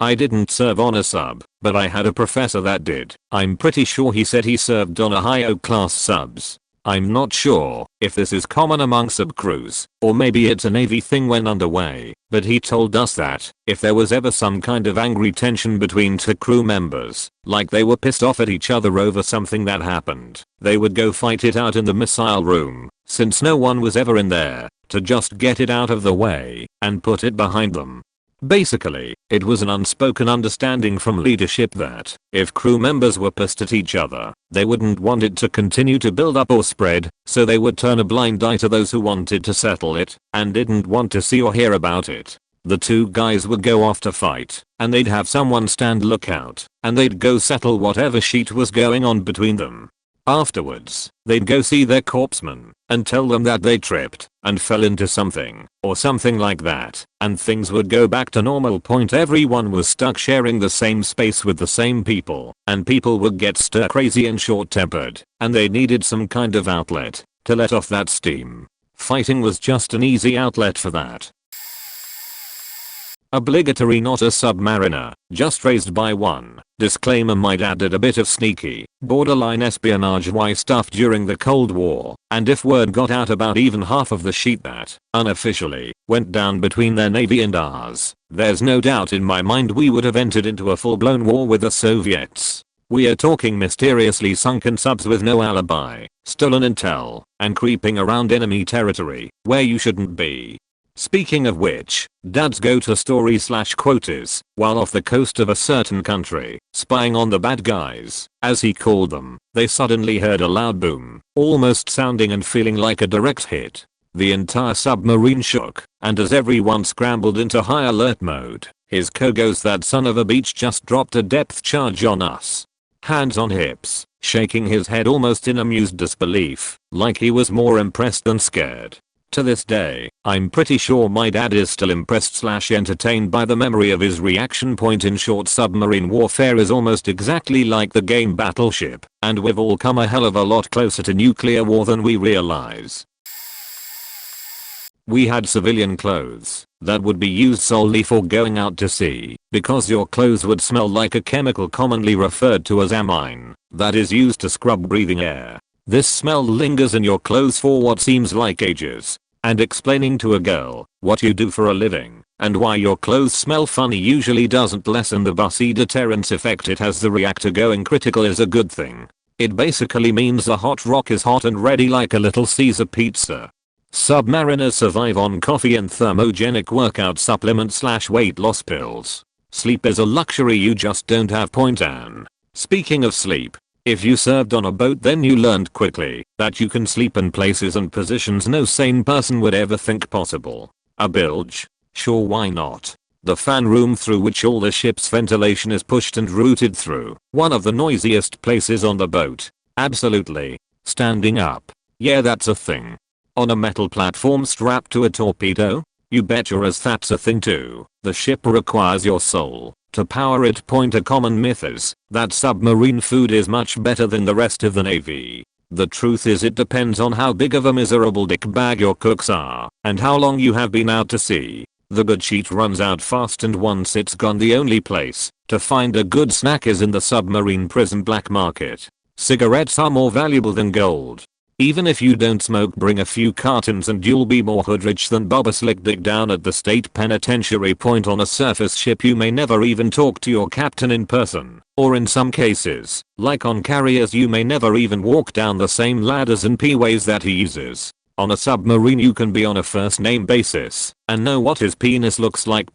S1: I didn't serve on a sub, but I had a professor that did. I'm pretty sure he said he served on a high-O class subs. I'm not sure if this is common among sub crews, or maybe it's a Navy thing when underway, but he told us that if there was ever some kind of angry tension between two crew members, like they were pissed off at each other over something that happened, they would go fight it out in the missile room, since no one was ever in there to just get it out of the way and put it behind them. Basically, it was an unspoken understanding from leadership that if crew members were pissed at each other, they wouldn't want it to continue to build up or spread, so they would turn a blind eye to those who wanted to settle it and didn't want to see or hear about it. The two guys would go off to fight, and they'd have someone stand lookout, and they'd go settle whatever shit was going on between them. Afterwards, they'd go see their corpsman and tell them that they tripped and fell into something or something like that, and things would go back to normal. Everyone was stuck sharing the same space with the same people, and people would get stir crazy and short-tempered, and they needed some kind of outlet to let off that steam. Fighting was just an easy outlet for that. Obligatory, not a submariner, just raised by one. Disclaimer: my dad did a bit of sneaky, borderline espionage-y stuff during the Cold War, and if word got out about even half of the shit that, unofficially, went down between their navy and ours, there's no doubt in my mind we would have entered into a full-blown war with the Soviets. We are talking mysteriously sunken subs with no alibi, stolen intel, and creeping around enemy territory, where you shouldn't be. Speaking of which, dads go to story/quotas while off the coast of a certain country, spying on the bad guys, as he called them. They suddenly heard a loud boom, almost sounding and feeling like a direct hit. The entire submarine shook, and as everyone scrambled into high alert mode, his co-goes, that son of a beach just dropped a depth charge on us. Hands on hips, shaking his head almost in amused disbelief, like he was more impressed than scared. To this day, I'm pretty sure my dad is still impressed/entertained by the memory of his reaction. In short, submarine warfare is almost exactly like the game Battleship, and we've all come a hell of a lot closer to nuclear war than we realize. We had civilian clothes that would be used solely for going out to sea, because your clothes would smell like a chemical commonly referred to as amine, that is used to scrub breathing air. This smell lingers in your clothes for what seems like ages, and explaining to a girl what you do for a living and why your clothes smell funny usually doesn't lessen the bussy deterrence effect it has. The reactor going critical is a good thing. It basically means the hot rock is hot and ready like a Little Caesar pizza. Submariners survive on coffee and thermogenic workout supplement/weight loss pills. Sleep is a luxury you just don't have. Ann. Speaking of sleep, if you served on a boat, then you learned quickly that you can sleep in places and positions no sane person would ever think possible. A bilge? Sure, why not? The fan room through which all the ship's ventilation is pushed and routed through. One of the noisiest places on the boat. Absolutely. Standing up? Yeah, that's a thing. On a metal platform strapped to a torpedo? You betcha as that's a thing too. The ship requires your soul to power it. A common myth is that submarine food is much better than the rest of the Navy. The truth is it depends on how big of a miserable dickbag your cooks are and how long you have been out to sea. The good sheet runs out fast, and once it's gone, the only place to find a good snack is in the submarine prison black market. Cigarettes are more valuable than gold. Even if you don't smoke, bring a few cartons and you'll be more hood rich than Bubba Slick Dick down at the state penitentiary. On a surface ship you may never even talk to your captain in person, or in some cases, like on carriers, you may never even walk down the same ladders and ways that he uses. On a submarine you can be on a first name basis and know what his penis looks like.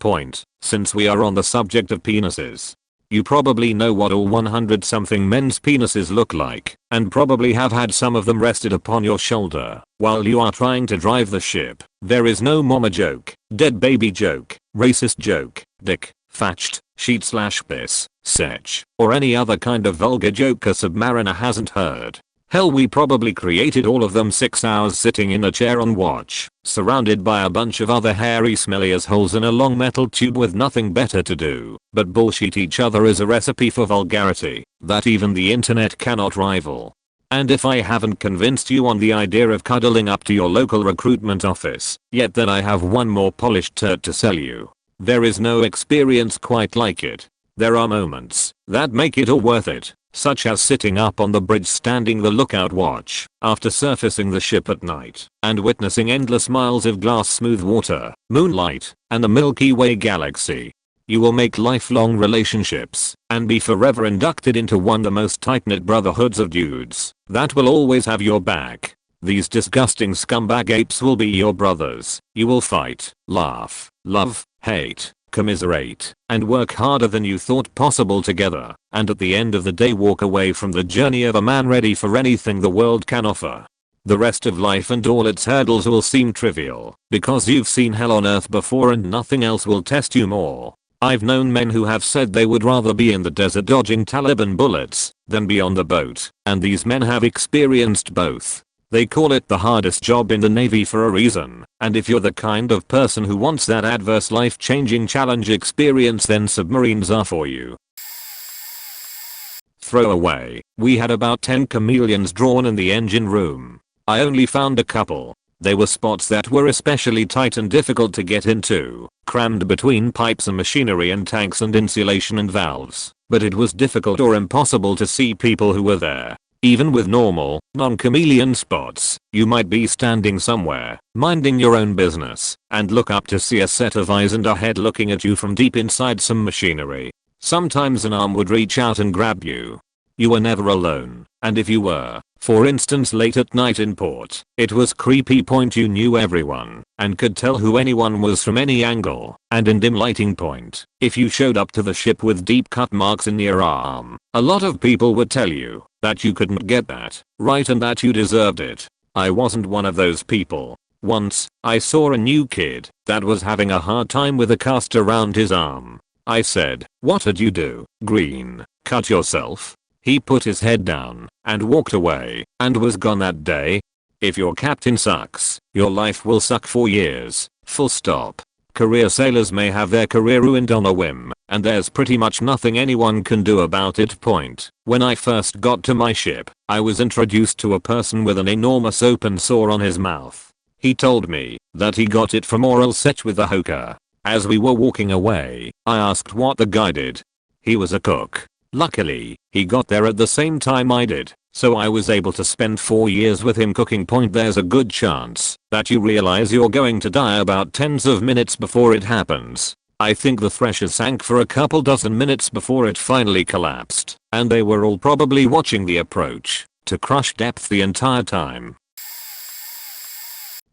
S1: Since we are on the subject of penises, you probably know what all 100 something men's penises look like, and probably have had some of them rested upon your shoulder while you are trying to drive the ship. There is no mama joke, dead baby joke, racist joke, dick, fatched, sheet slash piss, sech, or any other kind of vulgar joke a submariner hasn't heard. Hell, we probably created all of them 6 hours sitting in a chair on watch, surrounded by a bunch of other hairy smelly assholes in a long metal tube with nothing better to do but bullshit each other is a recipe for vulgarity that even the internet cannot rival. And if I haven't convinced you on the idea of cuddling up to your local recruitment office yet, then I have one more polished turd to sell you. There is no experience quite like it. There are moments that make it all worth it, such as sitting up on the bridge standing the lookout watch after surfacing the ship at night and witnessing endless miles of glass smooth water, moonlight, and the Milky Way galaxy. You will make lifelong relationships and be forever inducted into one of the most tight-knit brotherhoods of dudes that will always have your back. These disgusting scumbag apes will be your brothers. You will fight, laugh, love, hate, commiserate, and work harder than you thought possible together, and at the end of the day walk away from the journey of a man ready for anything the world can offer. The rest of life and all its hurdles will seem trivial because you've seen hell on earth before and nothing else will test you more. I've known men who have said they would rather be in the desert dodging Taliban bullets than be on the boat, and these men have experienced both. They call it the hardest job in the Navy for a reason, and if you're the kind of person who wants that adverse life-changing challenge experience, then submarines are for you. Throwaway. We had about 10 chameleons drawn in the engine room. I only found a couple. They were spots that were especially tight and difficult to get into, crammed between pipes and machinery and tanks and insulation and valves, but it was difficult or impossible to see people who were there. Even with normal, non-chameleon spots, you might be standing somewhere, minding your own business, and look up to see a set of eyes and a head looking at you from deep inside some machinery. Sometimes an arm would reach out and grab you. You were never alone, and if you were, for instance late at night in port, it was creepy point you knew everyone, and could tell who anyone was from any angle, and in dim lighting point, if you showed up to the ship with deep cut marks in your arm, a lot of people would tell you that you couldn't get that right and that you deserved it. I wasn't one of those people. Once, I saw a new kid that was having a hard time with a cast around his arm. I said, "What did you do, Green? Cut yourself?" He put his head down and walked away and was gone that day. If your captain sucks, your life will suck for years. Full stop. Career sailors may have their career ruined on a whim, and there's pretty much nothing anyone can do about it. Point. When I first got to my ship, I was introduced to a person with an enormous open sore on his mouth. He told me that he got it from oral sex with a hooker. As we were walking away, I asked what the guy did. He was a cook. Luckily, he got there at the same time I did, so I was able to spend 4 years with him cooking. Point. There's a good chance that you realize you're going to die about tens of minutes before it happens. I think the Thresher sank for a couple dozen minutes before it finally collapsed, and they were all probably watching the approach to crush depth the entire time.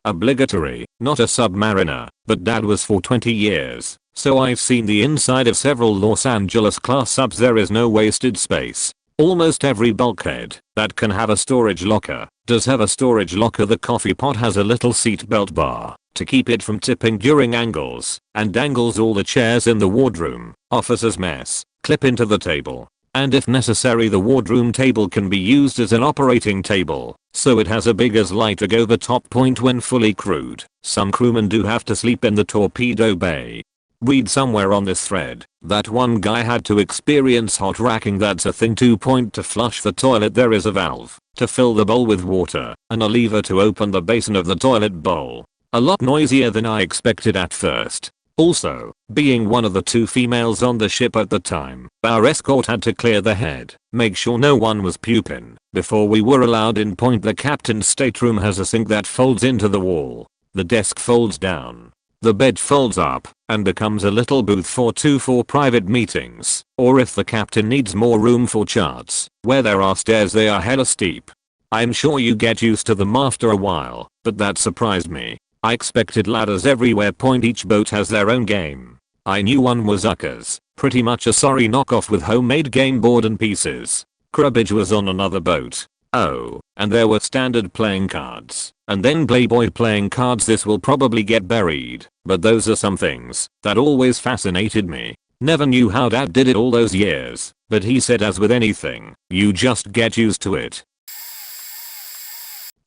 S1: Obligatory, not a submariner, but dad was for 20 years. So I've seen the inside of several Los Angeles class subs. There is no wasted space. Almost every bulkhead that can have a storage locker does have a storage locker. The coffee pot has a little seat belt bar to keep it from tipping during angles, and dangles all the chairs in the wardroom. Officer's mess, clip into the table, and if necessary the wardroom table can be used as an operating table, so it has a big as light over the top. Point. When fully crewed, some crewmen do have to sleep in the torpedo bay. Read somewhere on this thread that one guy had to experience hot racking. That's a thing. 2. To flush the toilet there is a valve to fill the bowl with water and a lever to open the basin of the toilet bowl. A lot noisier than I expected at first. Also, being one of the 2 females on the ship at the time, our escort had to clear the head, make sure no one was puping, before we were allowed in. Point. The captain's stateroom has a sink that folds into the wall. The desk folds down. The bed folds up and becomes a little booth for private meetings, or if the captain needs more room for charts. Where there are stairs they are hella steep. I'm sure you get used to them after a while, but that surprised me. I expected ladders everywhere. Point. Each boat has their own game. I knew one was Uckers, pretty much a sorry knockoff with homemade game board and pieces. Cribbage was on another boat. Oh, and there were standard playing cards, and then Playboy playing cards. This will probably get buried, but those are some things that always fascinated me. Never knew how dad did it all those years, but he said as with anything, you just get used to it.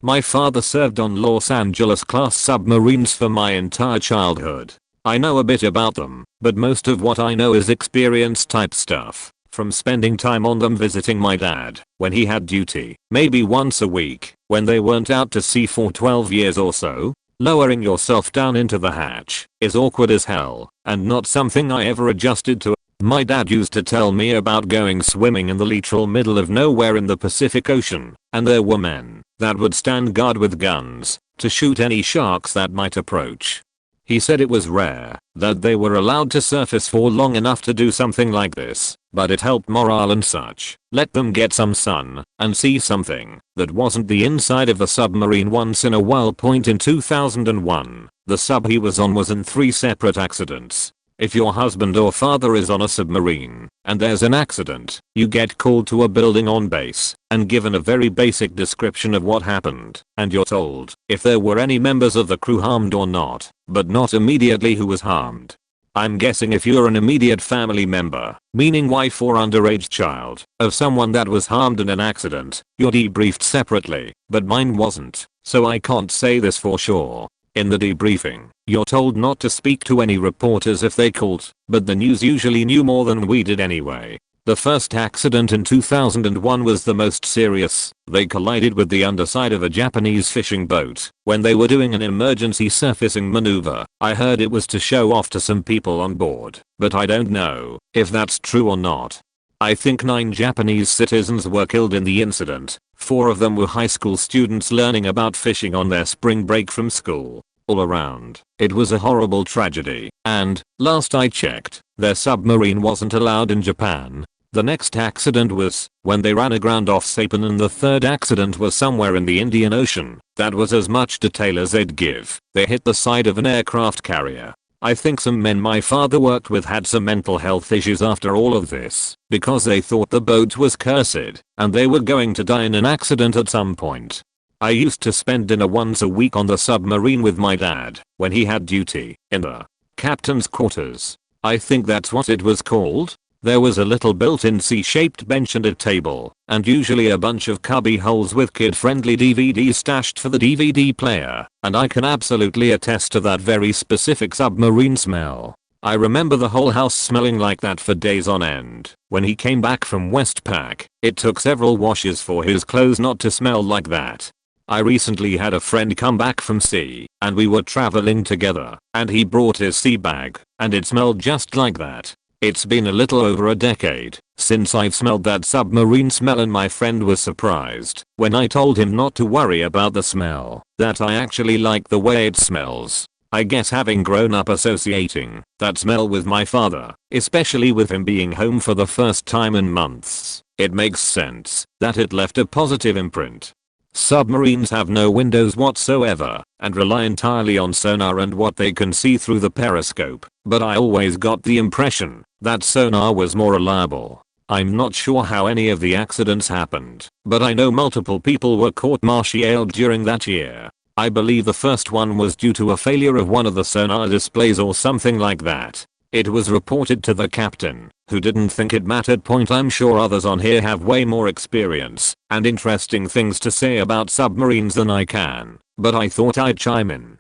S1: My father served on Los Angeles class submarines for my entire childhood. I know a bit about them, but most of what I know is experience type stuff, from spending time on them visiting my dad when he had duty, maybe once a week, when they weren't out to sea for 12 years or so. Lowering yourself down into the hatch is awkward as hell, and not something I ever adjusted to. My dad used to tell me about going swimming in the literal middle of nowhere in the Pacific Ocean, and there were men that would stand guard with guns to shoot any sharks that might approach. He said it was rare that they were allowed to surface for long enough to do something like this, but it helped morale and such. Let them get some sun and see something that wasn't the inside of the submarine once in a while. In 2001, the sub he was on was in 3 separate accidents. If your husband or father is on a submarine and there's an accident, you get called to a building on base and given a very basic description of what happened, and you're told if there were any members of the crew harmed or not, but not immediately who was harmed. I'm guessing if you're an immediate family member, meaning wife or underage child, of someone that was harmed in an accident, you're debriefed separately, but mine wasn't, so I can't say this for sure. In the debriefing, you're told not to speak to any reporters if they called, but the news usually knew more than we did anyway. The first accident in 2001 was the most serious. They collided with the underside of a Japanese fishing boat when they were doing an emergency surfacing maneuver. I heard it was to show off to some people on board, but I don't know if that's true or not. I think 9 Japanese citizens were killed in the incident. 4 of them were high school students learning about fishing on their spring break from school. All around, it was a horrible tragedy, and, last I checked, their submarine wasn't allowed in Japan. The next accident was when they ran aground off Saipan, and the third accident was somewhere in the Indian Ocean. That was as much detail as they'd give. They hit the side of an aircraft carrier. I think some men my father worked with had some mental health issues after all of this, because they thought the boat was cursed and they were going to die in an accident at some point. I used to spend dinner once a week on the submarine with my dad when he had duty in the captain's quarters. I think that's what it was called. There was a little built-in C-shaped bench and a table, and usually a bunch of cubby holes with kid-friendly DVDs stashed for the DVD player, and I can absolutely attest to that very specific submarine smell. I remember the whole house smelling like that for days on end. When he came back from Westpac, it took several washes for his clothes not to smell like that. I recently had a friend come back from sea, and we were traveling together, and he brought his sea bag, and it smelled just like that. It's been a little over a decade since I've smelled that submarine smell, and my friend was surprised when I told him not to worry about the smell, that I actually like the way it smells. I guess having grown up associating that smell with my father, especially with him being home for the first time in months, it makes sense that it left a positive imprint. Submarines have no windows whatsoever and rely entirely on sonar and what they can see through the periscope, but I always got the impression that sonar was more reliable. I'm not sure how any of the accidents happened, but I know multiple people were court-martialed during that year. I believe the first one was due to a failure of one of the sonar displays or something like that. It was reported to the captain, who didn't think it mattered. I'm sure others on here have way more experience and interesting things to say about submarines than I can, but I thought I'd chime in.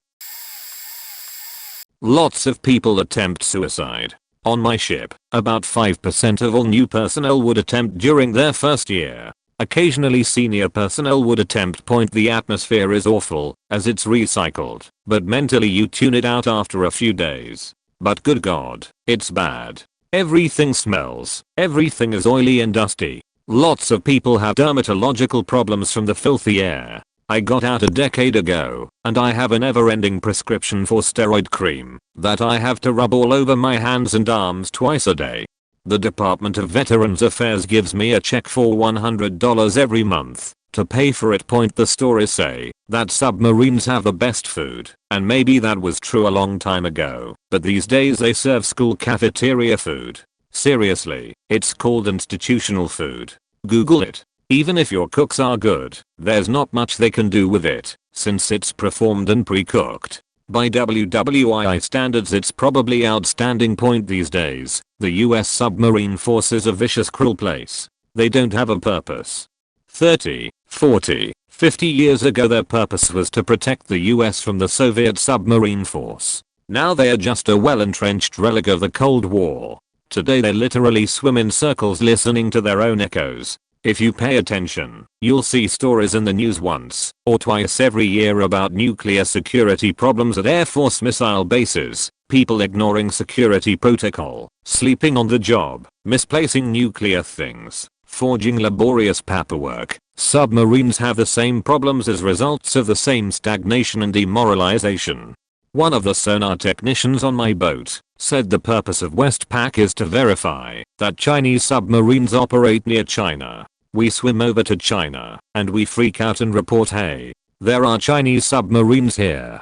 S1: Lots of people attempt suicide. On my ship, about 5% of all new personnel would attempt during their first year. Occasionally senior personnel would attempt. The atmosphere is awful, as it's recycled, but mentally you tune it out after a few days. But good god, it's bad. Everything smells, everything is oily and dusty. Lots of people have dermatological problems from the filthy air. I got out a decade ago, and I have a never-ending prescription for steroid cream that I have to rub all over my hands and arms twice a day. The Department of Veterans Affairs gives me a check for $100 every month to pay for it. The stories say that submarines have the best food, and maybe that was true a long time ago, but these days they serve school cafeteria food. Seriously, it's called institutional food. Google it. Even if your cooks are good, there's not much they can do with it, since it's preformed and pre-cooked. By WWII standards it's probably outstanding point these days. The US submarine force is a vicious, cruel place. They don't have a purpose. 30, 40, 50 years ago their purpose was to protect the US from the Soviet submarine force. Now they are just a well-entrenched relic of the Cold War. Today they literally swim in circles listening to their own echoes. If you pay attention, you'll see stories in the news once or twice every year about nuclear security problems at Air Force missile bases, people ignoring security protocol, sleeping on the job, misplacing nuclear things, forging laborious paperwork. Submarines have the same problems as results of the same stagnation and demoralization. One of the sonar technicians on my boat said the purpose of Westpac is to verify that Chinese submarines operate near China. We swim over to China and we freak out and report, hey, there are Chinese submarines here.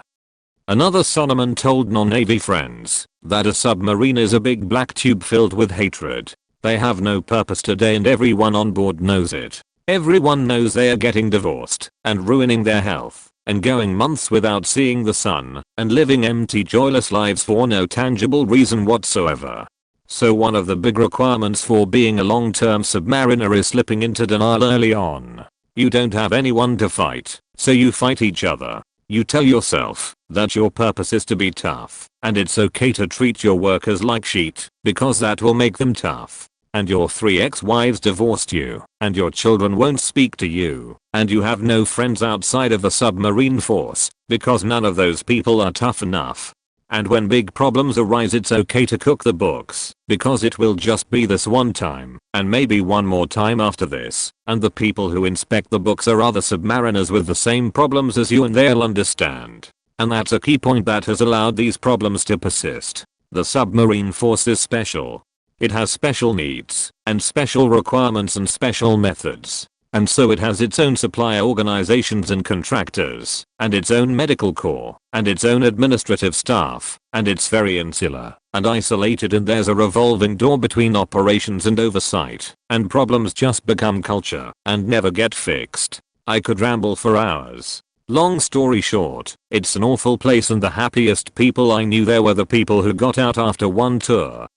S1: Another sonoman told non-Navy friends that a submarine is a big black tube filled with hatred. They have no purpose today and everyone on board knows it. Everyone knows they are getting divorced and ruining their health and going months without seeing the sun and living empty, joyless lives for no tangible reason whatsoever. So one of the big requirements for being a long-term submariner is slipping into denial early on. You don't have anyone to fight, so you fight each other. You tell yourself that your purpose is to be tough, and it's okay to treat your workers like shit, because that will make them tough. And your 3 ex-wives divorced you, and your children won't speak to you, and you have no friends outside of the submarine force, because none of those people are tough enough. And when big problems arise it's okay to cook the books, because it will just be this one time, and maybe one more time after this, and the people who inspect the books are other submariners with the same problems as you and they'll understand. And that's a key point that has allowed these problems to persist. The submarine force is special. It has special needs, and special requirements and special methods. And so it has its own supply organizations and contractors, and its own medical corps, and its own administrative staff, and it's very insular and isolated, and there's a revolving door between operations and oversight, and problems just become culture and never get fixed. I could ramble for hours. Long story short, it's an awful place, and the happiest people I knew there were the people who got out after one tour.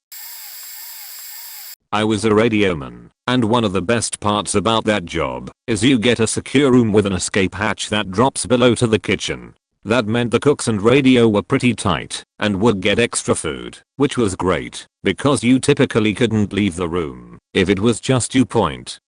S1: I was a radioman, and one of the best parts about that job is you get a secure room with an escape hatch that drops below to the kitchen. That meant the cooks and radio were pretty tight and would get extra food, which was great because you typically couldn't leave the room if it was just you.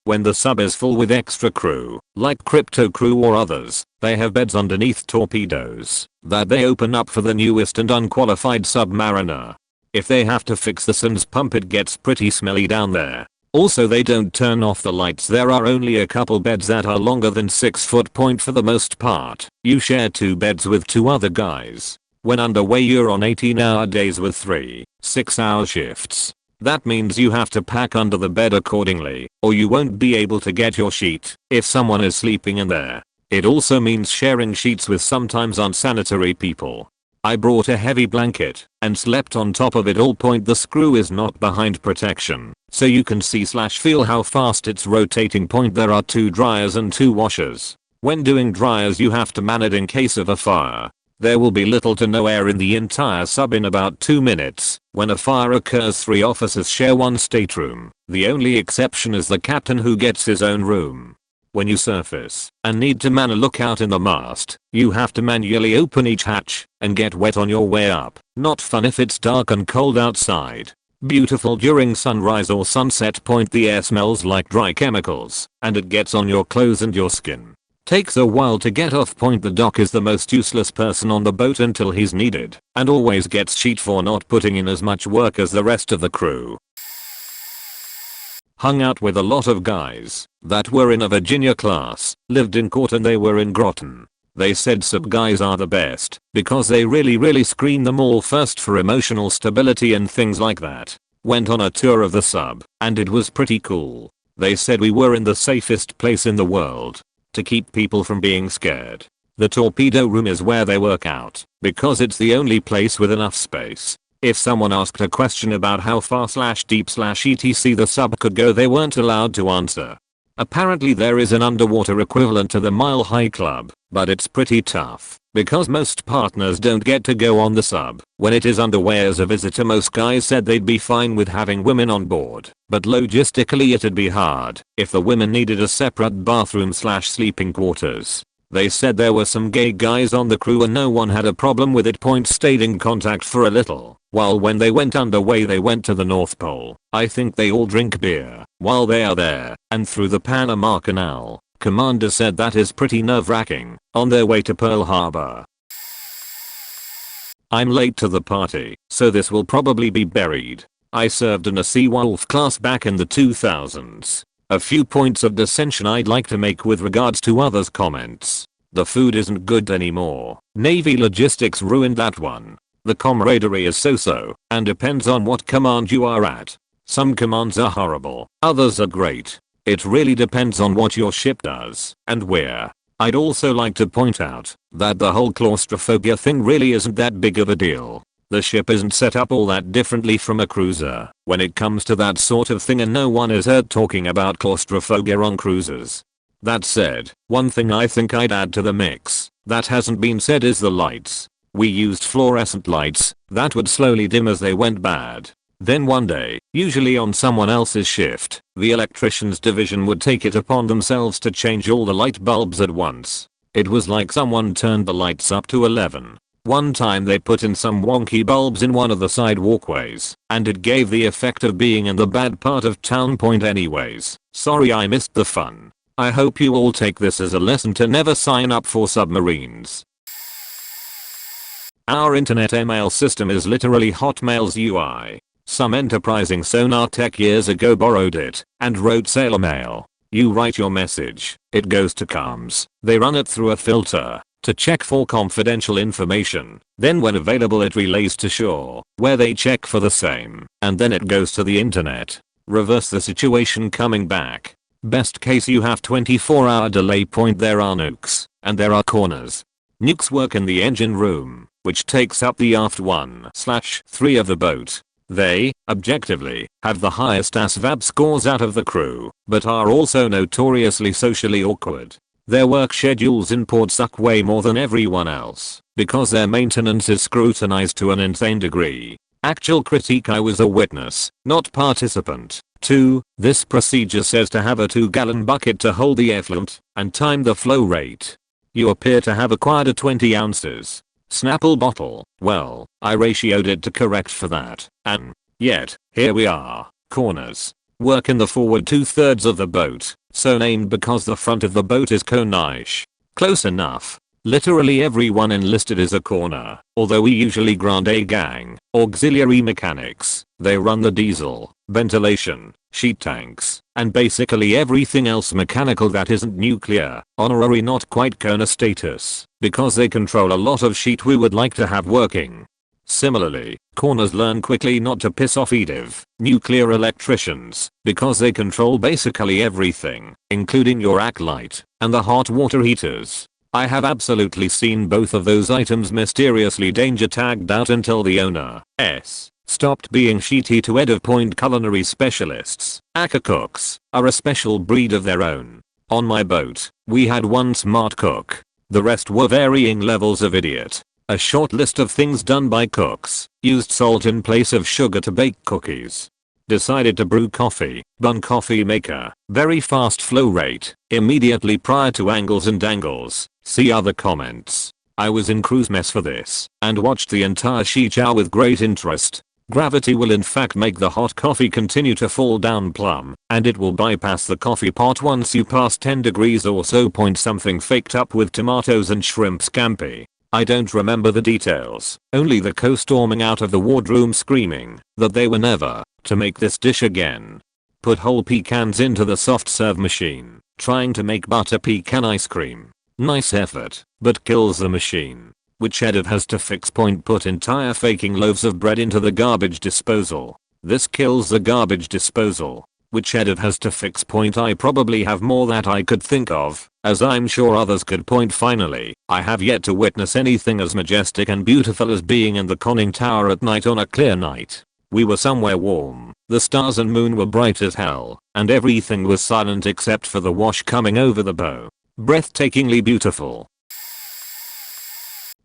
S1: When the sub is full with extra crew, like crypto crew or others, they have beds underneath torpedoes that they open up for the newest and unqualified submariner. If they have to fix the SINS pump it gets pretty smelly down there. Also they don't turn off the lights. There are only a couple beds that are longer than 6 foot. For the most part, you share 2 beds with 2 other guys. When underway you're on 18-hour days with 3 6-hour shifts. That means you have to pack under the bed accordingly, or you won't be able to get your sheet if someone is sleeping in there. It also means sharing sheets with sometimes unsanitary people. I brought a heavy blanket and slept on top of it all. The screw is not behind protection, so you can see/feel how fast it's rotating. There are 2 dryers and 2 washers. When doing dryers you have to man it in case of a fire. There will be little to no air in the entire sub in about 2 minutes. When a fire occurs 3 officers share one stateroom. The only exception is the captain who gets his own room. When you surface and need to man a lookout in the mast, you have to manually open each hatch and get wet on your way up. Not fun if it's dark and cold outside. Beautiful during sunrise or sunset. The air smells like dry chemicals and it gets on your clothes and your skin. Takes a while to get off. The doc is the most useless person on the boat until he's needed and always gets cheat for not putting in as much work as the rest of the crew. Hung out with a lot of guys that were in a Virginia class, lived in Court and they were in Groton. They said sub guys are the best because they really screen them all first for emotional stability and things like that. Went on a tour of the sub and it was pretty cool. They said we were in the safest place in the world to keep people from being scared. The torpedo room is where they work out because it's the only place with enough space. If someone asked a question about how far/deep/etc the sub could go they weren't allowed to answer. Apparently there is an underwater equivalent to the Mile High Club, but it's pretty tough, because most partners don't get to go on the sub when it is underway as a visitor. Most guys said they'd be fine with having women on board, but logistically it'd be hard if the women needed a separate bathroom/sleeping quarters. They said there were some gay guys on the crew and no one had a problem with it. Stayed in contact for a little, while when they went underway they went to the North Pole. I think they all drink beer while they are there, and through the Panama Canal. Commander said that is pretty nerve-wracking, on their way to Pearl Harbor. I'm late to the party, so this will probably be buried. I served in a Sea Wolf class back in the 2000s. A few points of dissension I'd like to make with regards to others' comments. The food isn't good anymore. Navy logistics ruined that one. The camaraderie is so-so, and depends on what command you are at. Some commands are horrible, others are great. It really depends on what your ship does, and where. I'd also like to point out that the whole claustrophobia thing really isn't that big of a deal. The ship isn't set up all that differently from a cruiser when it comes to that sort of thing, and no one is heard talking about claustrophobia on cruisers. That said, one thing I think I'd add to the mix that hasn't been said is the lights. We used fluorescent lights that would slowly dim as they went bad. Then one day, usually on someone else's shift, the electricians division would take it upon themselves to change all the light bulbs at once. It was like someone turned the lights up to 11. One time they put in some wonky bulbs in one of the side walkways, and it gave the effect of being in the bad part of town. Anyways, sorry I missed the fun. I hope you all take this as a lesson to never sign up for submarines. Our internet email system is literally Hotmail's UI. Some enterprising sonar tech years ago borrowed it and wrote Sailor Mail. You write your message, it goes to comms, they run it through a filter to check for confidential information, then when available it relays to shore, where they check for the same, and then it goes to the internet. Reverse the situation coming back. Best case you have 24-hour delay. There are nukes, and there are corners. Nukes work in the engine room, which takes up the aft 1/3 of the boat. They, objectively, have the highest ASVAB scores out of the crew, but are also notoriously socially awkward. Their work schedules in port suck way more than everyone else, because their maintenance is scrutinized to an insane degree. Actual critique: I was a witness, not participant. 2. This procedure says to have a 2-gallon bucket to hold the effluent, and time the flow rate. You appear to have acquired a 20 ounces Snapple bottle. Well, I ratioed it to correct for that, and yet, here we are. Corners work in the forward 2/3 of the boat, so named because the front of the boat is conish. Close enough. Literally everyone enlisted is a corner, although we usually grant a gang auxiliary mechanics. They run the diesel, ventilation, sheet tanks, and basically everything else mechanical that isn't nuclear. Honorary not quite Kona status, because they control a lot of sheet we would like to have working. Similarly, corners learn quickly not to piss off EDIV, nuclear electricians, because they control basically everything, including your ACK light, and the hot water heaters. I have absolutely seen both of those items mysteriously danger tagged out until the owner stopped being sheety to EDIV. Culinary specialists, ACK cooks, are a special breed of their own. On my boat, we had one smart cook. The rest were varying levels of idiot. A short list of things done by cooks: used salt in place of sugar to bake cookies. Decided to brew coffee, bun coffee maker, very fast flow rate, immediately prior to angles and dangles. See other comments. I was in cruise mess for this, and watched the entire sheet hour with great interest. Gravity will in fact make the hot coffee continue to fall down plumb, and it will bypass the coffee pot once you pass 10 degrees or so. Something faked up with tomatoes and shrimp scampi. I don't remember the details, only the co storming out of the wardroom screaming that they were never to make this dish again. Put whole pecans into the soft serve machine, trying to make butter pecan ice cream. Nice effort, but kills the machine, which EDIV has to fix. Put entire faking loaves of bread into the garbage disposal. This kills the garbage disposal, which EDIV has to fix. I probably have more that I could think of, as I'm sure others could. Finally, I have yet to witness anything as majestic and beautiful as being in the conning tower at night on a clear night. We were somewhere warm, The stars and moon were bright as hell, and everything was silent except for the wash coming over the bow. Breathtakingly beautiful.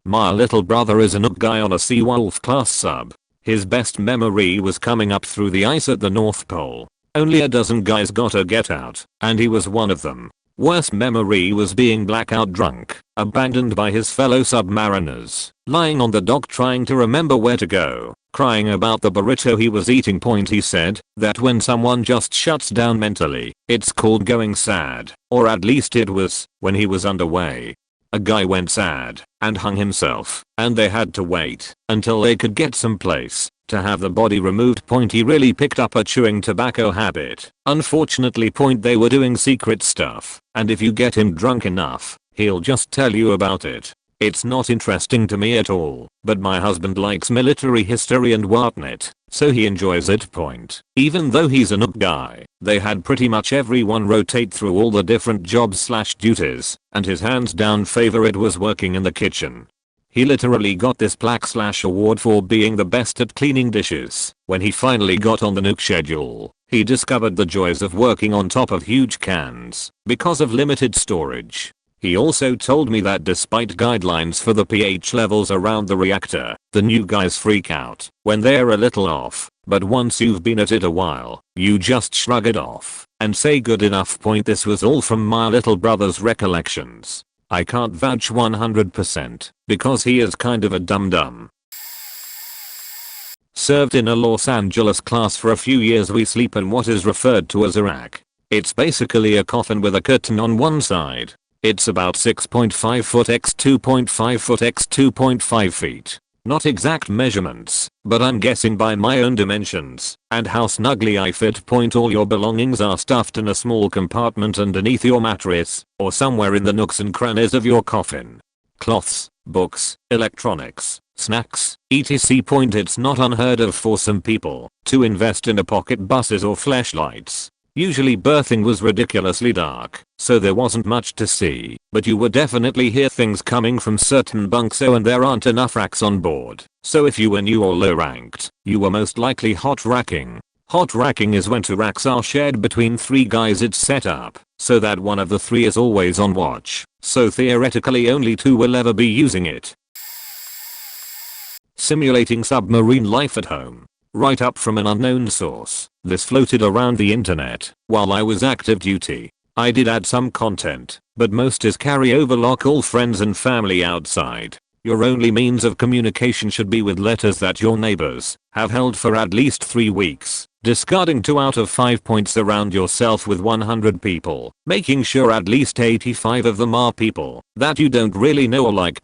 S1: My little brother is a Nook guy on a Sea Wolf class sub. His best memory was coming up through the ice at the North Pole. Only a dozen guys got to get out, and he was one of them. Worst memory was being blackout drunk, abandoned by his fellow submariners, lying on the dock trying to remember where to go, crying about the burrito he was eating. He said that when someone just shuts down mentally, it's called going sad, or at least it was, when he was underway. A guy went sad and hung himself, and they had to wait until they could get some place to have the body removed. He really picked up a chewing tobacco habit. Unfortunately, they were doing secret stuff, and if you get him drunk enough, he'll just tell you about it. It's not interesting to me at all, but my husband likes military history and whatnot, so he enjoys it. Even though he's a Nook guy, they had pretty much everyone rotate through all the different jobs/duties, and his hands down favorite was working in the kitchen. He literally got this plaque/award for being the best at cleaning dishes. When he finally got on the Nook schedule, he discovered the joys of working on top of huge cans because of limited storage. He also told me that despite guidelines for the pH levels around the reactor, the new guys freak out when they're a little off, but once you've been at it a while, you just shrug it off and say good enough. This was all from my little brother's recollections. I can't vouch 100% because he is kind of a dum-dum. Served in a Los Angeles class for a few years. We sleep in what is referred to as a rack. It's basically a coffin with a curtain on one side. It's about 6.5 foot x 2.5 foot x 2.5 feet. Not exact measurements, but I'm guessing by my own dimensions and how snugly I fit. All your belongings are stuffed in a small compartment underneath your mattress or somewhere in the nooks and crannies of your coffin. Cloths, books, electronics, snacks, etc. It's not unheard of for some people to invest in a pocket buses or flashlights. Usually berthing was ridiculously dark, so there wasn't much to see, but you would definitely hear things coming from certain bunks. And there aren't enough racks on board, so if you were new or low ranked, you were most likely hot racking. Hot racking is when two racks are shared between three guys. It's set up so that one of the three is always on watch, so theoretically only two will ever be using it. Simulating submarine life at home. Right up from an unknown source, this floated around the internet while I was active duty. I did add some content, but most is carryover. Lock all friends and family outside. Your only means of communication should be with letters that your neighbors have held for at least 3 weeks. Discarding 2 out of 5 points. Surround yourself with 100 people, making sure at least 85 of them are people that you don't really know or like.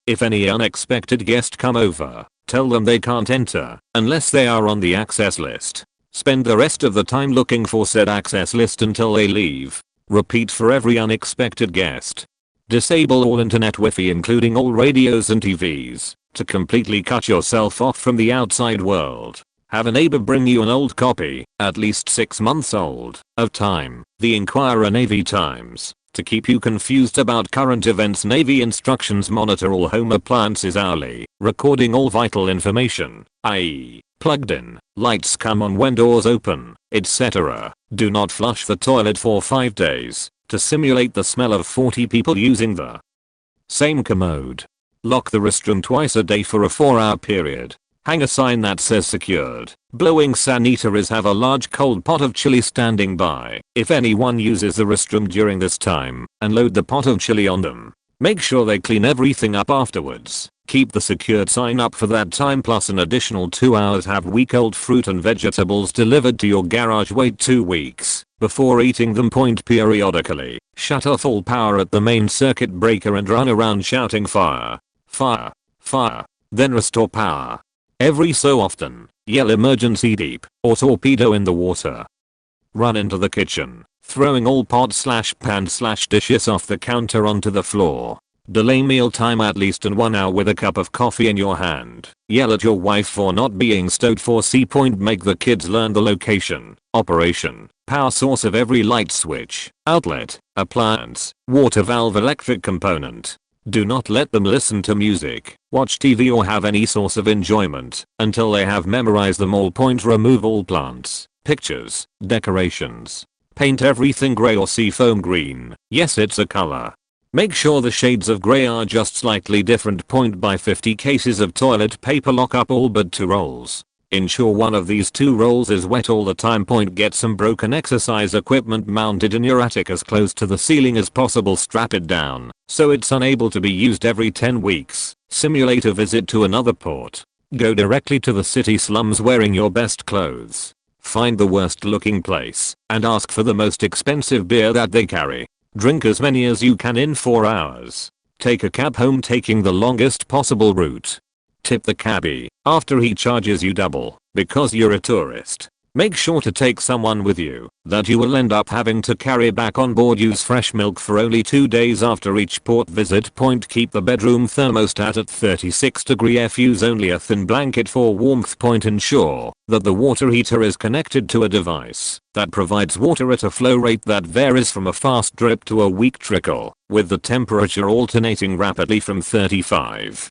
S1: If any unexpected guest come over, tell them they can't enter unless they are on the access list. Spend the rest of the time looking for said access list until they leave. Repeat for every unexpected guest. Disable all internet Wi-Fi including all radios and TVs to completely cut yourself off from the outside world. Have a neighbor bring you an old copy, at least 6 months old, of Time, the Inquirer Navy Times, to keep you confused about current events. Navy instructions. Monitor all home appliances hourly, recording all vital information, i.e., plugged in, lights come on when doors open, etc. Do not flush the toilet for 5 days to simulate the smell of 40 people using the same commode. Lock the restroom twice a day for a 4-hour period. Hang a sign that says secured. Blowing sanitaries. Have a large cold pot of chili standing by if anyone uses the restroom during this time, and load the pot of chili on them. Make sure they clean everything up afterwards. Keep the secured sign up for that time plus an additional 2 hours. Have week-old fruit and vegetables delivered to your garage. Wait 2 weeks before eating them. Periodically shut off all power at the main circuit breaker and run around shouting fire, fire, fire, then restore power. Every so often, yell emergency deep or torpedo in the water. Run into the kitchen, throwing all pots/pans/dishes off the counter onto the floor. Delay mealtime at least 1 hour with a cup of coffee in your hand. Yell at your wife for not being stowed for C. Make the kids learn the location, operation, power source of every light switch, outlet, appliance, water valve, electric component. Do not let them listen to music, watch TV or have any source of enjoyment until they have memorized them all. Remove all plants, pictures, decorations. Paint everything grey or seafoam green. Yes, it's a color. Make sure the shades of grey are just slightly different. Buy 50 cases of toilet paper. Lock up all but 2 rolls. Ensure one of these 2 rolls is wet all the time. Get some broken exercise equipment mounted in your attic as close to the ceiling as possible. Strap it down so it's unable to be used every 10 weeks. Simulate a visit to another port. Go directly to the city slums wearing your best clothes. Find the worst looking place and ask for the most expensive beer that they carry. Drink as many as you can in 4 hours. Take a cab home taking the longest possible route. Tip the cabbie after he charges you double because you're a tourist. Make sure to take someone with you that you will end up having to carry back on board. Use fresh milk for only 2 days after each port visit. Keep the bedroom thermostat at 36°F. Use only a thin blanket for warmth. Ensure that the water heater is connected to a device that provides water at a flow rate that varies from a fast drip to a weak trickle, with the temperature alternating rapidly from 35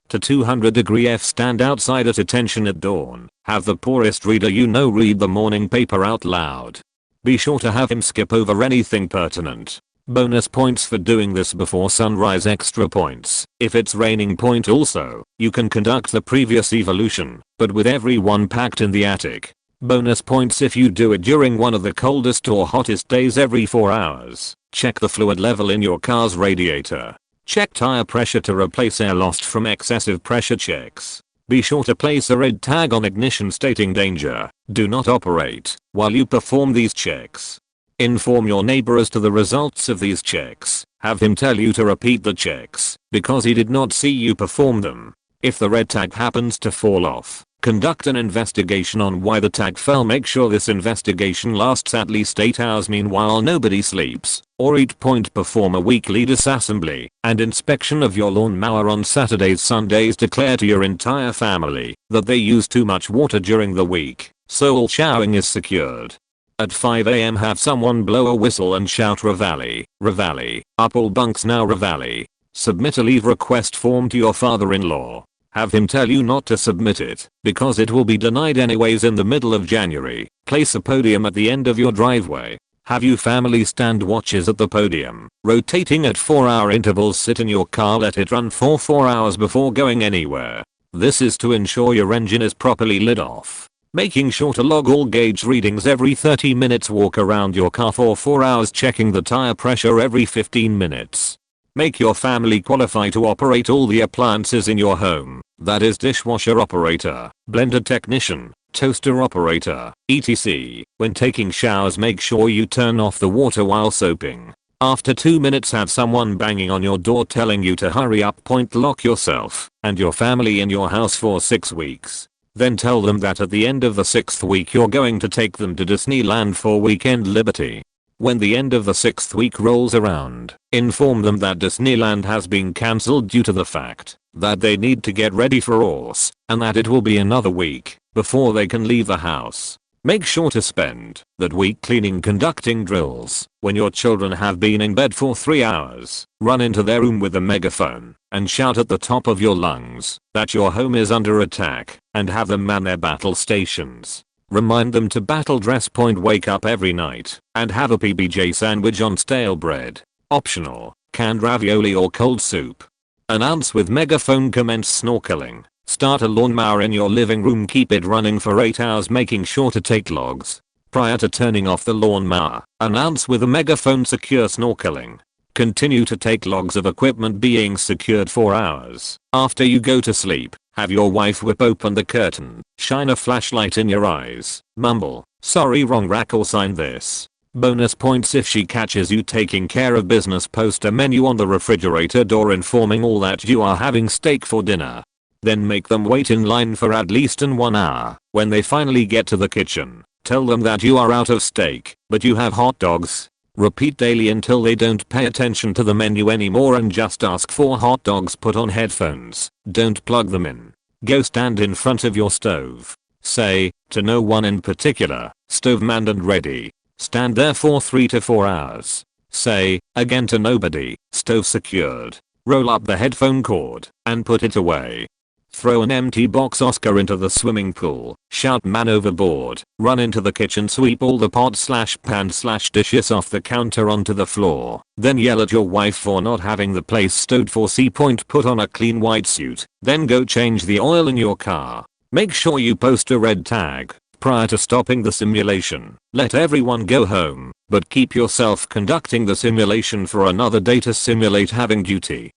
S1: to 200°F. Stand outside at attention at dawn. Have the poorest reader you know read the morning paper out loud. Be sure to have him skip over anything pertinent. Bonus points for doing this before sunrise. Extra points if it's raining. Also, you can conduct the previous evolution, but with everyone packed in the attic. Bonus points if you do it during one of the coldest or hottest days. Every 4 hours, check the fluid level in your car's radiator. Check tire pressure to replace air lost from excessive pressure checks. Be sure to place a red tag on ignition stating danger. Do not operate while you perform these checks. Inform your neighbor as to the results of these checks. Have him tell you to repeat the checks because he did not see you perform them. If the red tag happens to fall off, conduct an investigation on why the tag fell. Make sure this investigation lasts at least 8 hours. Meanwhile, nobody sleeps or eat. Perform a weekly disassembly and inspection of your lawnmower on Saturdays. Sundays. Declare to your entire family that they use too much water during the week, so all showering is secured. At 5 AM have someone blow a whistle and shout Reveille, Reveille, up all bunks now Reveille. Submit a leave request form to your father-in-law. Have him tell you not to submit it because it will be denied anyways in the middle of January. Place a podium at the end of your driveway. Have you family stand watches at the podium, rotating at 4-hour intervals. Sit in your car, let it run for 4 hours before going anywhere. This is to ensure your engine is properly lit off. Making sure to log all gauge readings every 30 minutes. Walk around your car for 4 hours checking the tire pressure every 15 minutes. Make your family qualify to operate all the appliances in your home, that is dishwasher operator, blender technician, toaster operator, etc. When taking showers, make sure you turn off the water while soaping. After 2 minutes, have someone banging on your door telling you to hurry up. Lock yourself and your family in your house for 6 weeks. Then tell them that at the end of the 6th week you're going to take them to Disneyland for weekend liberty. When the end of the 6th week rolls around, inform them that Disneyland has been cancelled due to the fact that they need to get ready for Oz and that it will be another week before they can leave the house. Make sure to spend that week cleaning, conducting drills. When your children have been in bed for 3 hours, run into their room with a megaphone and shout at the top of your lungs that your home is under attack and have them man their battle stations. Remind them to battle dress. Wake up every night and have a PBJ sandwich on stale bread. Optional, canned ravioli or cold soup. Announce with megaphone. Commence snorkeling. Start a lawnmower in your living room. Keep it running for 8 hours, making sure to take logs. Prior to turning off the lawnmower, announce with a megaphone secure snorkeling. Continue to take logs of equipment being secured 4 hours. After you go to sleep, have your wife whip open the curtain, shine a flashlight in your eyes, mumble, "Sorry, wrong rack," or sign this. Bonus points if she catches you taking care of business. Post a menu on the refrigerator door informing all that you are having steak for dinner. Then make them wait in line for at least 1 hour. When they finally get to the kitchen, tell them that you are out of steak, but you have hot dogs. Repeat daily until they don't pay attention to the menu anymore and just ask for hot dogs. Put on headphones. Don't plug them in. Go stand in front of your stove. Say, to no one in particular, "Stove manned and ready." Stand there for 3 to 4 hours. Say, again to nobody, "Stove secured." roll up the headphone cord, and put it away. Throw an empty box Oscar into the swimming pool, shout man overboard, run into the kitchen, sweep all the pots/pans/dishes off the counter onto the floor, then yell at your wife for not having the place stowed for Sea Point, put on a clean white suit, then go change the oil in your car. Make sure you post a red tag prior to stopping the simulation. Let everyone go home, but keep yourself conducting the simulation for another day to simulate having duty.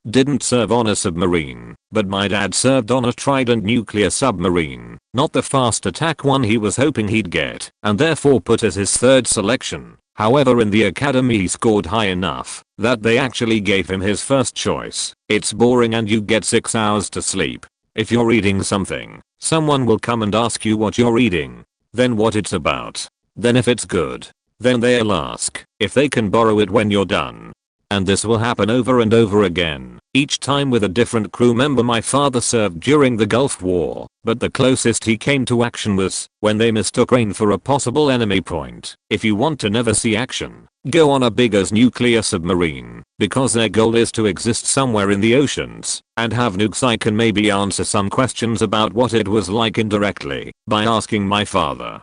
S1: Didn't serve on a submarine, but my dad served on a Trident nuclear submarine, not the fast attack one he was hoping he'd get, and therefore put as his third selection. However, in the academy he scored high enough that they actually gave him his first choice. It's boring and you get 6 hours to sleep. If you're reading something, someone will come and ask you what you're reading, then what it's about. Then if it's good, then they'll ask if they can borrow it when you're done. And this will happen over and over again, each time with a different crew member. My father served during the Gulf War, but the closest he came to action was when they mistook rain for a possible enemy point. If you want to never see action, go on a big-ass nuclear submarine, because their goal is to exist somewhere in the oceans and have nukes. I can maybe answer some questions about what it was like indirectly by asking my father,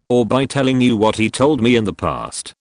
S1: or by telling you what he told me in the past.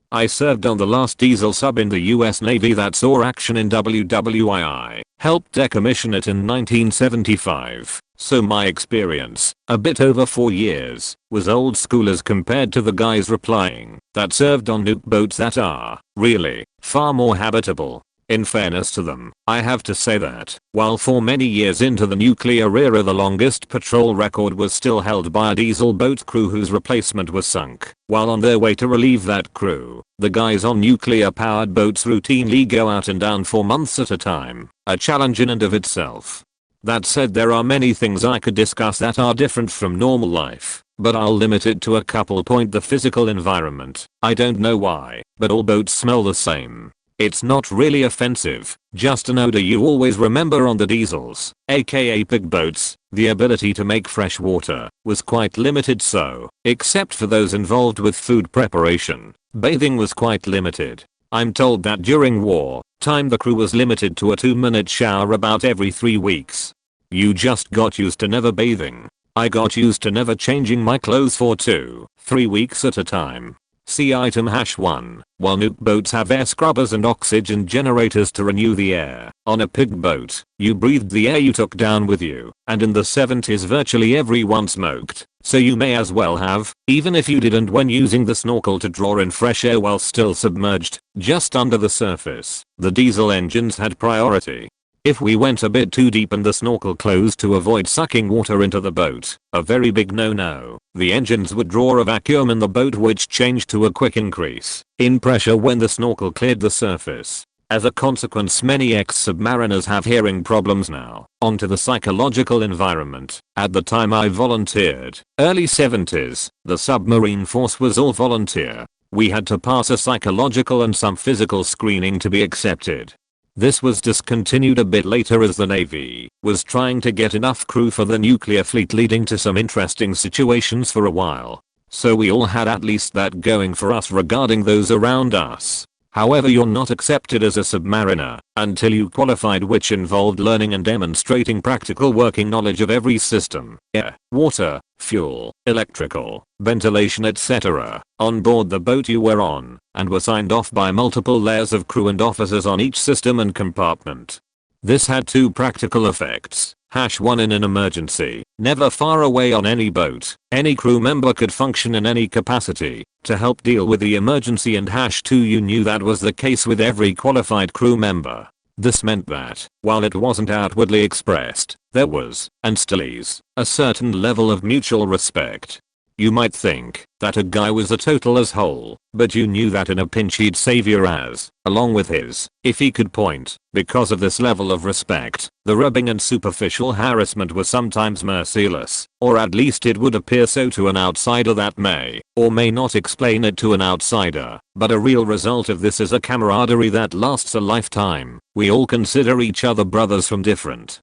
S1: I served on the last diesel sub in the US Navy that saw action in WWII, helped decommission it in 1975, so my experience, a bit over 4 years, was old school as compared to the guys replying that served on nuke boats that are, really, far more habitable. In fairness to them, I have to say that, while for many years into the nuclear era the longest patrol record was still held by a diesel boat crew whose replacement was sunk, while on their way to relieve that crew, the guys on nuclear powered boats routinely go out and down for months at a time, a challenge in and of itself. That said, there are many things I could discuss that are different from normal life, but I'll limit it to a couple. Point: the physical environment. I don't know why, but all boats smell the same. It's not really offensive, just an odor you always remember. On the diesels, aka pig boats, the ability to make fresh water was quite limited, so, except for those involved with food preparation, bathing was quite limited. I'm told that during war time the crew was limited to a 2-minute shower about every 3 weeks. You just got used to never bathing. I got used to never changing my clothes for 2-3 weeks at a time. See item -1. While nuke boats have air scrubbers and oxygen generators to renew the air, on a pig boat, you breathed the air you took down with you, and in the 70s virtually everyone smoked, so you may as well have, even if you didn't when using the snorkel to draw in fresh air while still submerged, just under the surface. The diesel engines had priority. If we went a bit too deep and the snorkel closed to avoid sucking water into the boat, a very big no-no, the engines would draw a vacuum in the boat which changed to a quick increase in pressure when the snorkel cleared the surface. As a consequence, many ex-submariners have hearing problems now. Onto the psychological environment. At the time I volunteered, early 70s, the submarine force was all volunteer. We had to pass a psychological and some physical screening to be accepted. This was discontinued a bit later as the Navy was trying to get enough crew for the nuclear fleet, leading to some interesting situations for a while. So we all had at least that going for us regarding those around us. However, you're not accepted as a submariner until you qualified, which involved learning and demonstrating practical working knowledge of every system, air, water, fuel, electrical, ventilation, etc. on board the boat you were on, and were signed off by multiple layers of crew and officers on each system and compartment. This had 2 practical effects. -1 In an emergency, never far away on any boat, any crew member could function in any capacity to help deal with the emergency, and -2 You knew that was the case with every qualified crew member. This meant that, while it wasn't outwardly expressed, there was, and still is, a certain level of mutual respect. You might think that a guy was a total asshole, but you knew that in a pinch he'd save your ass, along with his, if he could point. Because of this level of respect, the rubbing and superficial harassment was sometimes merciless, or at least it would appear so to an outsider that may or may not explain it to an outsider, but a real result of this is a camaraderie that lasts a lifetime. We all consider each other brothers from different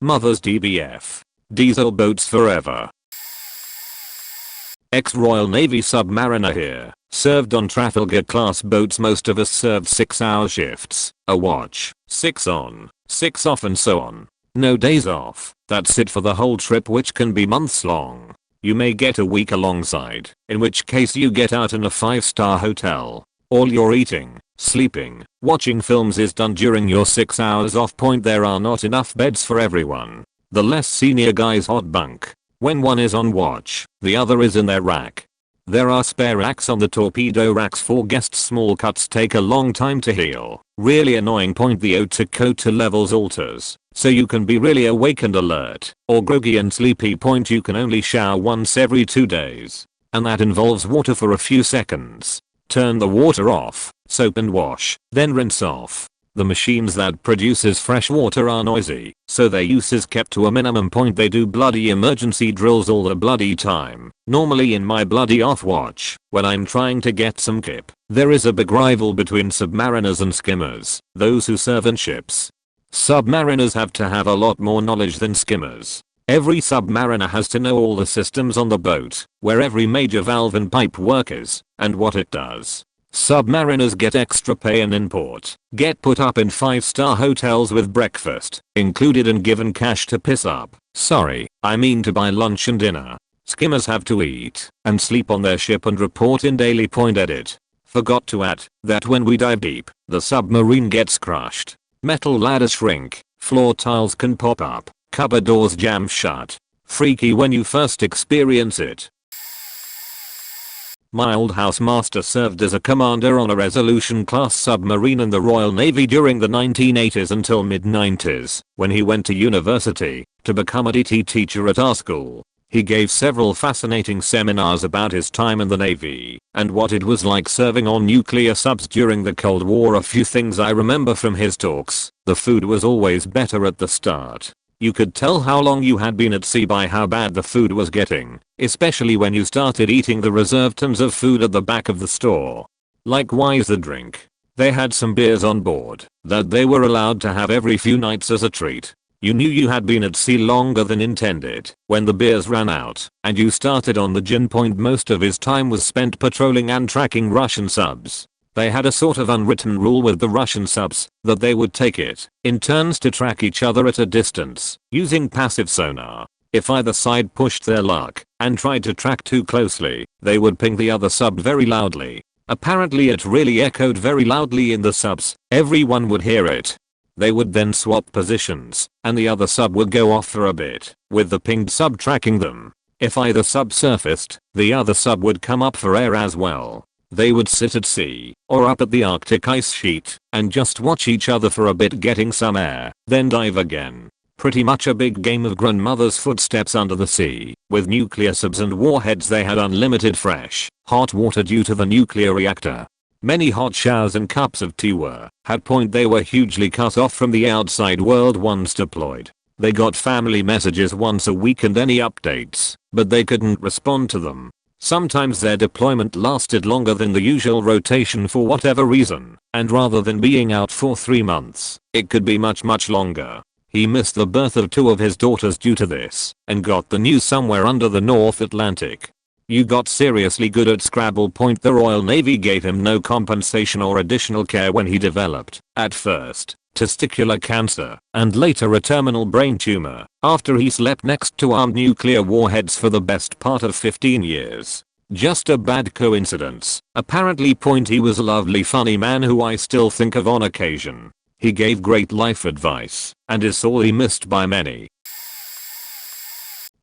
S1: mothers. DBF. Diesel boats forever. Ex-Royal Navy submariner here. Served on Trafalgar class boats. Most of us served 6-hour shifts, a watch, 6 on, 6 off and so on. No days off. That's it for the whole trip, which can be months long. You may get a week alongside, in which case you get out in a 5-star hotel. All your eating, sleeping, watching films is done during your 6 hours off. Point: there are not enough beds for everyone. The less senior guys hot bunk. When one is on watch, the other is in their rack. There are spare racks on the torpedo racks for guests. Small cuts take a long time to heal. Really annoying. Point: the O2 levels alters, so you can be really awake and alert, or groggy and sleepy. Point: you can only shower once every 2 days, and that involves water for a few seconds. Turn the water off, soap and wash, then rinse off. The machines that produces fresh water are noisy, so their use is kept to a minimum. Point: they do bloody emergency drills all the bloody time. Normally in my bloody off watch, when I'm trying to get some kip, there is a big rival between submariners and skimmers, those who serve in ships. Submariners have to have a lot more knowledge than skimmers. Every submariner has to know all the systems on the boat, where every major valve and pipe work is, and what it does. Submariners get extra pay and in port, get put up in 5-star hotels with breakfast included and given cash to piss up. Sorry, I mean to buy lunch and dinner. Skimmers have to eat and sleep on their ship and report in daily. Point: edit. Forgot to add that when we dive deep, the submarine gets crushed. Metal ladders shrink, floor tiles can pop up, cupboard doors jam shut. Freaky when you first experience it. My old housemaster served as a commander on a Resolution class submarine in the Royal Navy during the 1980s until mid-90s, when he went to university to become a DT teacher at our school. He gave several fascinating seminars about his time in the Navy and what it was like serving on nuclear subs during the Cold War. A few things I remember from his talks: the food was always better at the start. You could tell how long you had been at sea by how bad the food was getting, especially when you started eating the reserve tins of food at the back of the store. Likewise the drink. They had some beers on board that they were allowed to have every few nights as a treat. You knew you had been at sea longer than intended when the beers ran out and you started on the gin. Point: most of his time was spent patrolling and tracking Russian subs. They had a sort of unwritten rule with the Russian subs that they would take it in turns to track each other at a distance using passive sonar. If either side pushed their luck and tried to track too closely, they would ping the other sub very loudly. Apparently it really echoed very loudly in the subs. Everyone would hear it. They would then swap positions and the other sub would go off for a bit with the pinged sub tracking them. If either sub surfaced, the other sub would come up for air as well. They would sit at sea or up at the Arctic ice sheet and just watch each other for a bit getting some air, then dive again. Pretty much a big game of grandmother's footsteps under the sea. With nuclear subs and warheads they had unlimited fresh, hot water due to the nuclear reactor. Many hot showers and cups of tea were had. Point: they were hugely cut off from the outside world once deployed. They got family messages once a week and any updates, but they couldn't respond to them. Sometimes their deployment lasted longer than the usual rotation for whatever reason, and rather than being out for 3 months, it could be much longer. He missed the birth of 2 of his daughters due to this, and got the news somewhere under the North Atlantic. You got seriously good at Scrabble. Point: the Royal Navy gave him no compensation or additional care when he developed, at first, testicular cancer, and later a terminal brain tumor, after he slept next to armed nuclear warheads for the best part of 15 years. Just a bad coincidence, apparently. Point: he was a lovely funny man who I still think of on occasion. He gave great life advice, and is sorely missed by many.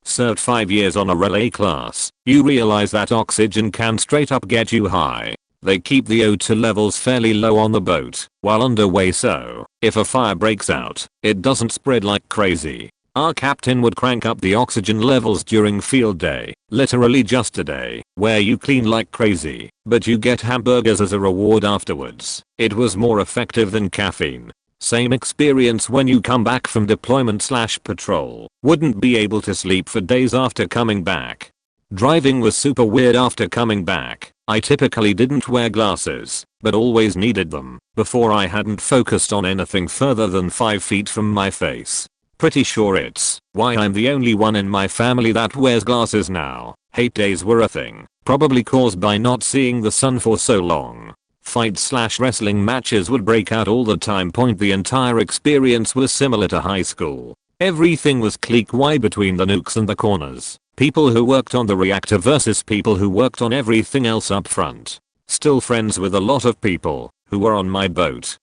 S1: Served 5 years on a relay class. You realize that oxygen can straight up get you high. They keep the O2 levels fairly low on the boat while underway, so if a fire breaks out, it doesn't spread like crazy. Our captain would crank up the oxygen levels during field day, literally just a day, where you clean like crazy, but you get hamburgers as a reward afterwards. It was more effective than caffeine. Same experience when you come back from deployment/patrol. Wouldn't be able to sleep for days after coming back. Driving was super weird after coming back. I typically didn't wear glasses, but always needed them. Before I hadn't focused on anything further than 5 feet from my face. Pretty sure it's why I'm the only one in my family that wears glasses now. Hate days were a thing, probably caused by not seeing the sun for so long. Fight/wrestling matches would break out all the time. The entire experience was similar to high school. Everything was clique-wide between the nukes and the corners. People who worked on the reactor versus people who worked on everything else up front. Still friends with a lot of people who were on my boat.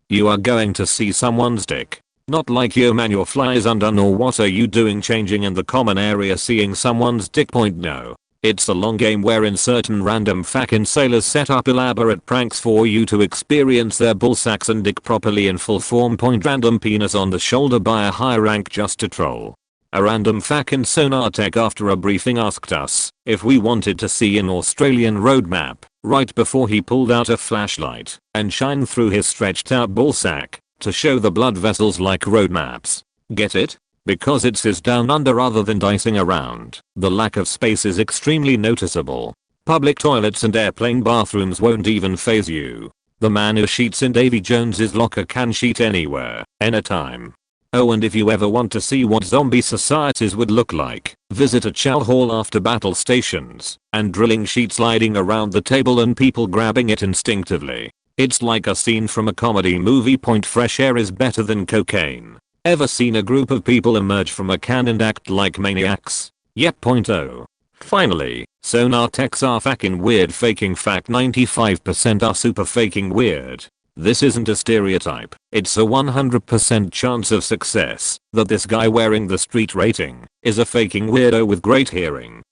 S1: You are going to see someone's dick. Not like yo man your fly is undone or what are you doing changing in the common area seeing someone's dick. No. It's a long game wherein certain random fucking sailors set up elaborate pranks for you to experience their ballsacks and dick properly in full form. Random penis on the shoulder by a high rank just to troll. A random fucking sonar tech after a briefing asked us if we wanted to see an Australian road map right before he pulled out a flashlight and shined through his stretched out ballsack to show the blood vessels like road maps. Get it? Because it's his down under rather than dicing around. The lack of space is extremely noticeable. Public toilets and airplane bathrooms won't even faze you. The man who sheets in Davy Jones's locker can sheet anywhere, anytime. Oh, and if you ever want to see what zombie societies would look like, visit a chow hall after battle stations and drilling sheet sliding around the table and people grabbing it instinctively. It's like a scene from a comedy movie. Fresh air is better than cocaine. Ever seen a group of people emerge from a can and act like maniacs? Yep. Oh. Finally, sonar techs are fucking weird. Faking fact 95% are super faking weird. This isn't a stereotype. It's a 100% chance of success that this guy wearing the street rating is a faking weirdo with great hearing.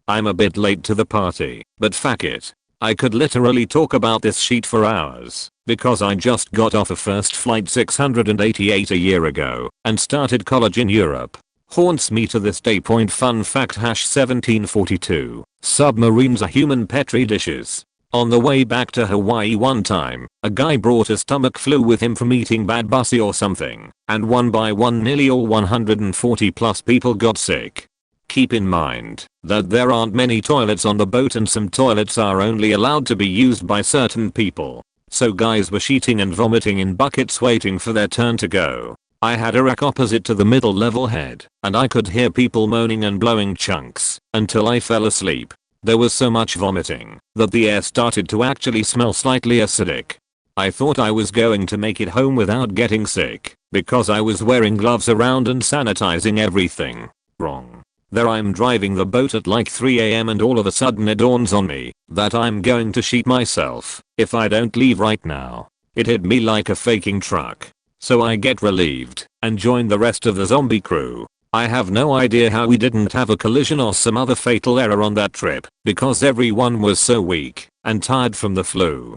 S1: I'm a bit late to the party, but fuck it. I could literally talk about this sheet for hours because I just got off a first flight 688 a year ago and started college in Europe. Haunts me to this day. Fun fact #1742. Submarines are human petri dishes. On the way back to Hawaii one time, a guy brought a stomach flu with him from eating bad bussy or something, and one by one nearly all 140 plus people got sick. Keep in mind that there aren't many toilets on the boat and some toilets are only allowed to be used by certain people. So guys were sheeting and vomiting in buckets waiting for their turn to go. I had a rack opposite to the middle level head and I could hear people moaning and blowing chunks until I fell asleep. There was so much vomiting that the air started to actually smell slightly acidic. I thought I was going to make it home without getting sick because I was wearing gloves around and sanitizing everything. Wrong. There I'm driving the boat at like 3 AM and all of a sudden it dawns on me that I'm going to sheet myself if I don't leave right now. It hit me like a faking truck. So I get relieved and join the rest of the zombie crew. I have no idea how we didn't have a collision or some other fatal error on that trip because everyone was so weak and tired from the flu.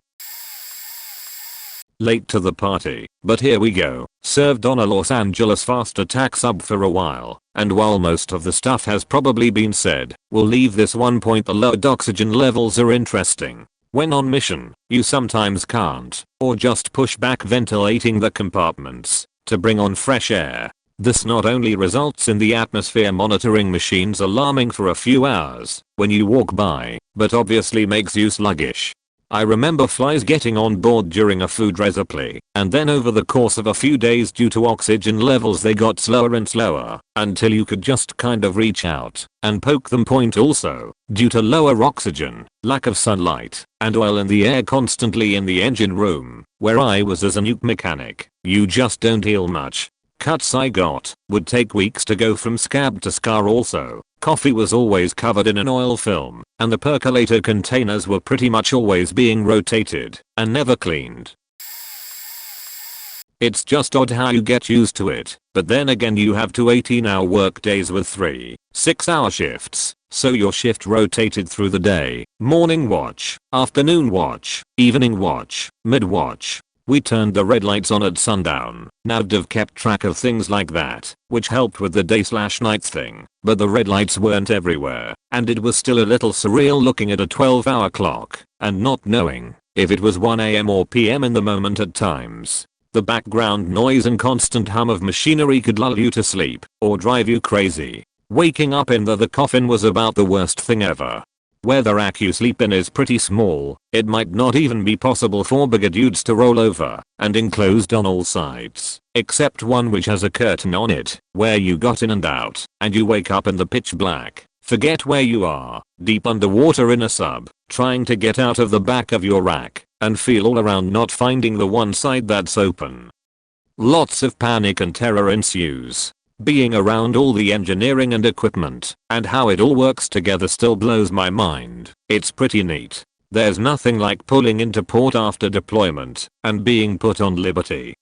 S1: Late to the party, but here we go. Served on a Los Angeles fast attack sub for a while, and while most of the stuff has probably been said, we'll leave this one point. The lowered oxygen levels are interesting. When on mission, you sometimes can't, or just push back ventilating the compartments to bring on fresh air. This not only results in the atmosphere monitoring machines alarming for a few hours when you walk by, but obviously makes you sluggish. I remember flies getting on board during a food resupply, and then over the course of a few days due to oxygen levels they got slower and slower until you could just kind of reach out and poke them. Also, due to lower oxygen, lack of sunlight, and oil in the air constantly in the engine room, where I was as a nuke mechanic, you just don't heal much. Cuts I got would take weeks to go from scab to scar. Also, coffee was always covered in an oil film, and the percolator containers were pretty much always being rotated and never cleaned. It's just odd how you get used to it, but then again you have 2 18-hour work days with 3 6-hour shifts, so your shift rotated through the day, morning watch, afternoon watch, evening watch, mid-watch. We turned the red lights on at sundown. Navdev kept track of things like that, which helped with the day/night thing, but the red lights weren't everywhere, and it was still a little surreal looking at a 12-hour clock and not knowing if it was 1 AM or PM in the moment at times. The background noise and constant hum of machinery could lull you to sleep or drive you crazy. Waking up in the coffin was about the worst thing ever. Where the rack you sleep in is pretty small, it might not even be possible for bigger dudes to roll over, and enclosed on all sides, except one which has a curtain on it, where you got in and out, and you wake up in the pitch black. Forget where you are, deep underwater in a sub, trying to get out of the back of your rack, and feel all around not finding the one side that's open. Lots of panic and terror ensues. Being around all the engineering and equipment, and how it all works together still blows my mind. It's pretty neat. There's nothing like pulling into port after deployment, and being put on liberty.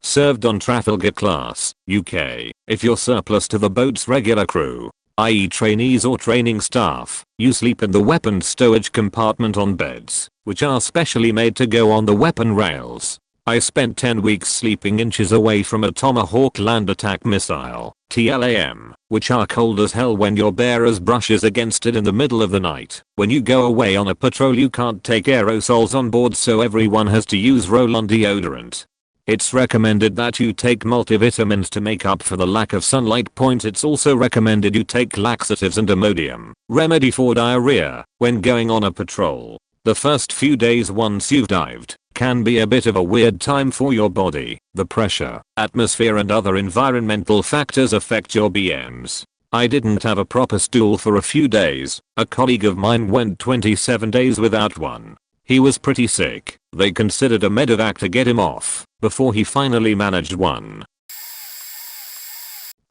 S1: Served on Trafalgar class, UK. If you're surplus to the boat's regular crew, i.e. trainees or training staff, you sleep in the weapon stowage compartment on beds, which are specially made to go on the weapon rails. I spent 10 weeks sleeping inches away from a Tomahawk land attack missile, TLAM, which are cold as hell when your bearers brushes against it in the middle of the night. When you go away on a patrol you can't take aerosols on board, so everyone has to use roll-on deodorant. It's recommended that you take multivitamins to make up for the lack of sunlight. It's also recommended you take laxatives and Imodium, remedy for diarrhea, when going on a patrol. The first few days once you've dived can be a bit of a weird time for your body. The pressure, atmosphere and other environmental factors affect your BMs. I didn't have a proper stool for a few days. A colleague of mine went 27 days without one. He was pretty sick. They considered a medevac to get him off, before he finally managed one.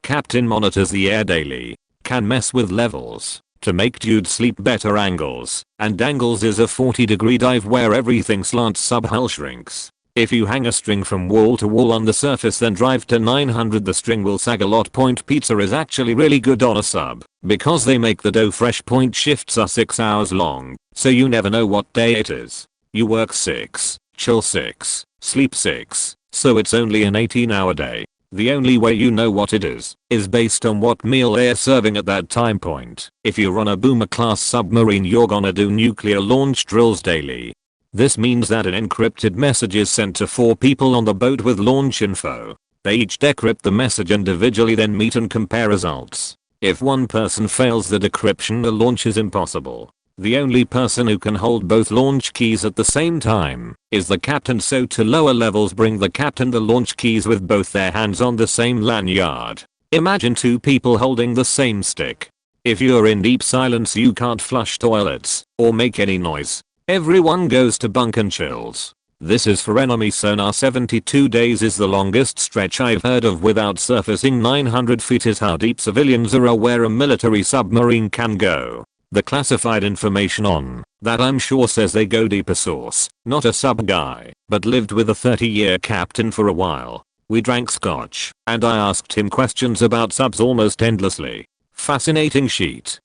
S1: Captain monitors the air daily. Can mess with levels. To make dudes sleep better, angles. And angles is a 40-degree dive where everything slants, sub-hull shrinks. If you hang a string from wall to wall on the surface then drive to 900, the string will sag a lot. Pizza is actually really good on a sub, because they make the dough fresh. Shifts are 6 hours long, so you never know what day it is. You work 6, chill 6, sleep 6, so it's only an 18-hour day. The only way you know what it is based on what meal they're serving at that time point. If you run a boomer class submarine you're gonna do nuclear launch drills daily. This means that an encrypted message is sent to 4 people on the boat with launch info. They each decrypt the message individually, then meet and compare results. If one person fails the decryption, the launch is impossible. The only person who can hold both launch keys at the same time is the captain, so to lower levels bring the captain the launch keys with both their hands on the same lanyard. Imagine 2 people holding the same stick. If you're in deep silence you can't flush toilets or make any noise. Everyone goes to bunk and chills. This is for enemy sonar. 72 days is the longest stretch I've heard of without surfacing. 900 feet is how deep civilians are aware a military submarine can go. The classified information on that I'm sure says they go deeper. Source, not a sub guy, but lived with a 30-year captain for a while. We drank scotch, and I asked him questions about subs almost endlessly. Fascinating sheet.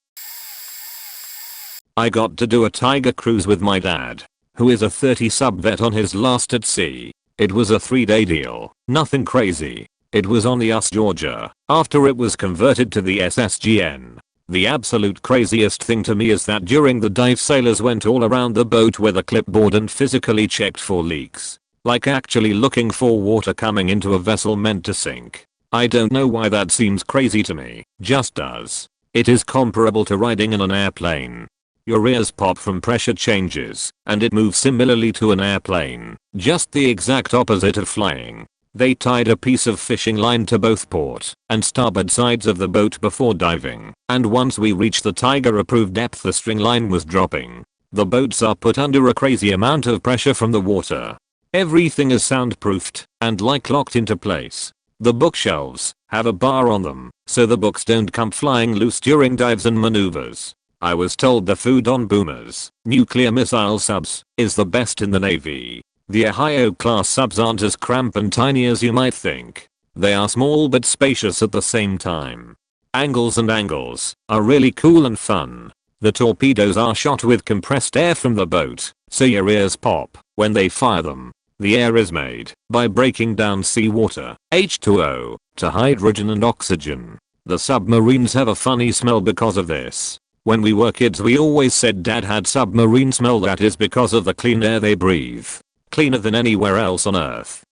S1: I got to do a Tiger cruise with my dad, who is a 30 sub vet on his last at sea. It was a 3-day deal, nothing crazy. It was on the US Georgia, after it was converted to the SSGN. The absolute craziest thing to me is that during the dive sailors went all around the boat with a clipboard and physically checked for leaks. Like actually looking for water coming into a vessel meant to sink. I don't know why that seems crazy to me, just does. It is comparable to riding in an airplane. Your ears pop from pressure changes, and it moves similarly to an airplane, just the exact opposite of flying. They tied a piece of fishing line to both port and starboard sides of the boat before diving, and once we reached the Tiger approved depth the string line was dropping. The boats are put under a crazy amount of pressure from the water. Everything is soundproofed and like locked into place. The bookshelves have a bar on them, so the books don't come flying loose during dives and maneuvers. I was told the food on boomers, nuclear missile subs, is the best in the Navy. The Ohio class subs aren't as cramped and tiny as you might think. They are small but spacious at the same time. Angles and angles are really cool and fun. The torpedoes are shot with compressed air from the boat, so your ears pop when they fire them. The air is made by breaking down seawater, H2O, to hydrogen and oxygen. The submarines have a funny smell because of this. When we were kids we always said dad had submarine smell. That is because of the clean air they breathe. Cleaner than anywhere else on Earth.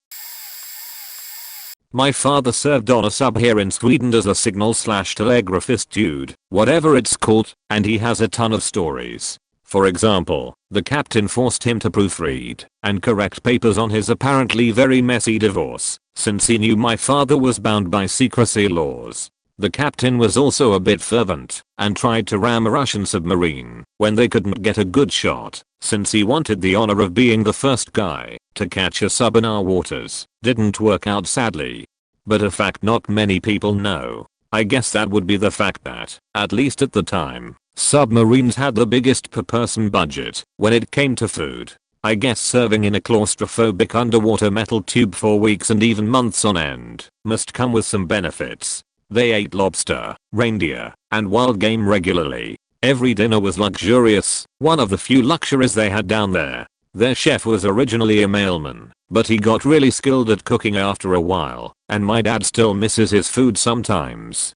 S1: My father served on a sub here in Sweden as a signal/telegraphist dude, whatever it's called, and he has a ton of stories. For example, the captain forced him to proofread and correct papers on his apparently very messy divorce, since he knew my father was bound by secrecy laws. The captain was also a bit fervent and tried to ram a Russian submarine when they couldn't get a good shot, since he wanted the honor of being the first guy to catch a sub in our waters. Didn't work out sadly. But a fact not many people know, I guess that would be the fact that, at least at the time, submarines had the biggest per person budget when it came to food. I guess serving in a claustrophobic underwater metal tube for weeks and even months on end must come with some benefits. They ate lobster, reindeer, and wild game regularly. Every dinner was luxurious, one of the few luxuries they had down there. Their chef was originally a mailman, but he got really skilled at cooking after a while, and my dad still misses his food sometimes.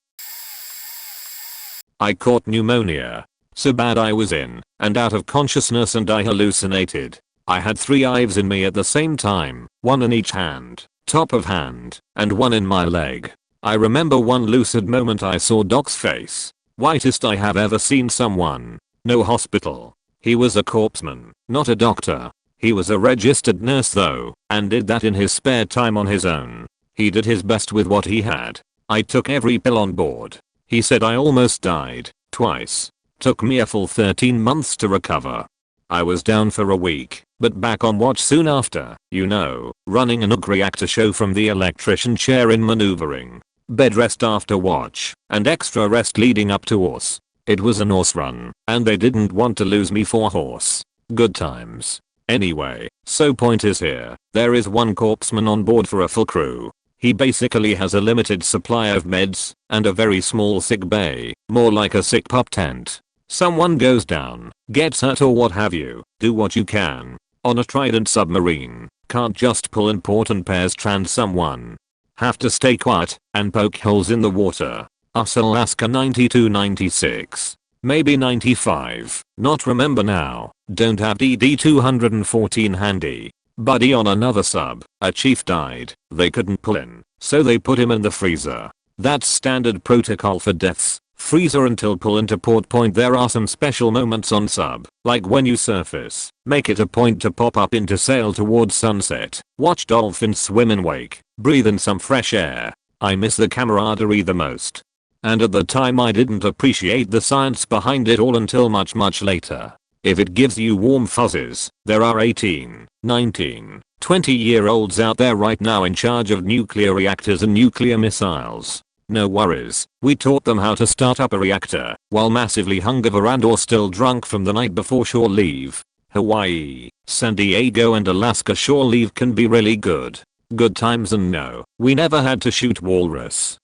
S1: I caught pneumonia. So bad I was in and out of consciousness and I hallucinated. I had 3 hives in me at the same time, one in each hand, top of hand, and one in my leg. I remember one lucid moment I saw Doc's face. Whitest I have ever seen someone. No hospital. He was a corpseman, not a doctor. He was a registered nurse though, and did that in his spare time on his own. He did his best with what he had. I took every pill on board. He said I almost died, twice. Took me a full 13 months to recover. I was down for a week, but back on watch soon after, you know, running a nuke reactor show from the electrician chair in maneuvering. Bed rest after watch, and extra rest leading up to ORS. It was an ORS run, and they didn't want to lose me for horse. Good times. Anyway, so point is here, there is one corpseman on board for a full crew. He basically has a limited supply of meds, and a very small sick bay, more like a sick pup tent. Someone goes down, gets hurt or what have you, do what you can. On a Trident submarine, can't just pull in port and pairs trans someone. Have to stay quiet and poke holes in the water. Us Alaska 92-96. Maybe 95. Not remember now. Don't have DD-214 handy. Buddy on another sub, a chief died. They couldn't pull in, so they put him in the freezer. That's standard protocol for deaths. Freezer until pull into port point. There are some special moments on sub, like when you surface, make it a point to pop up into sail towards sunset, watch dolphins swim in wake, breathe in some fresh air. I miss the camaraderie the most. And at the time I didn't appreciate the science behind it all until much later. If it gives you warm fuzzies, there are 18, 19, 20-year-olds out there right now in charge of nuclear reactors and nuclear missiles. No worries, we taught them how to start up a reactor while massively hungover and or still drunk from the night before shore leave. Hawaii, San Diego and Alaska shore leave can be really good. Good times, and no, we never had to shoot walrus.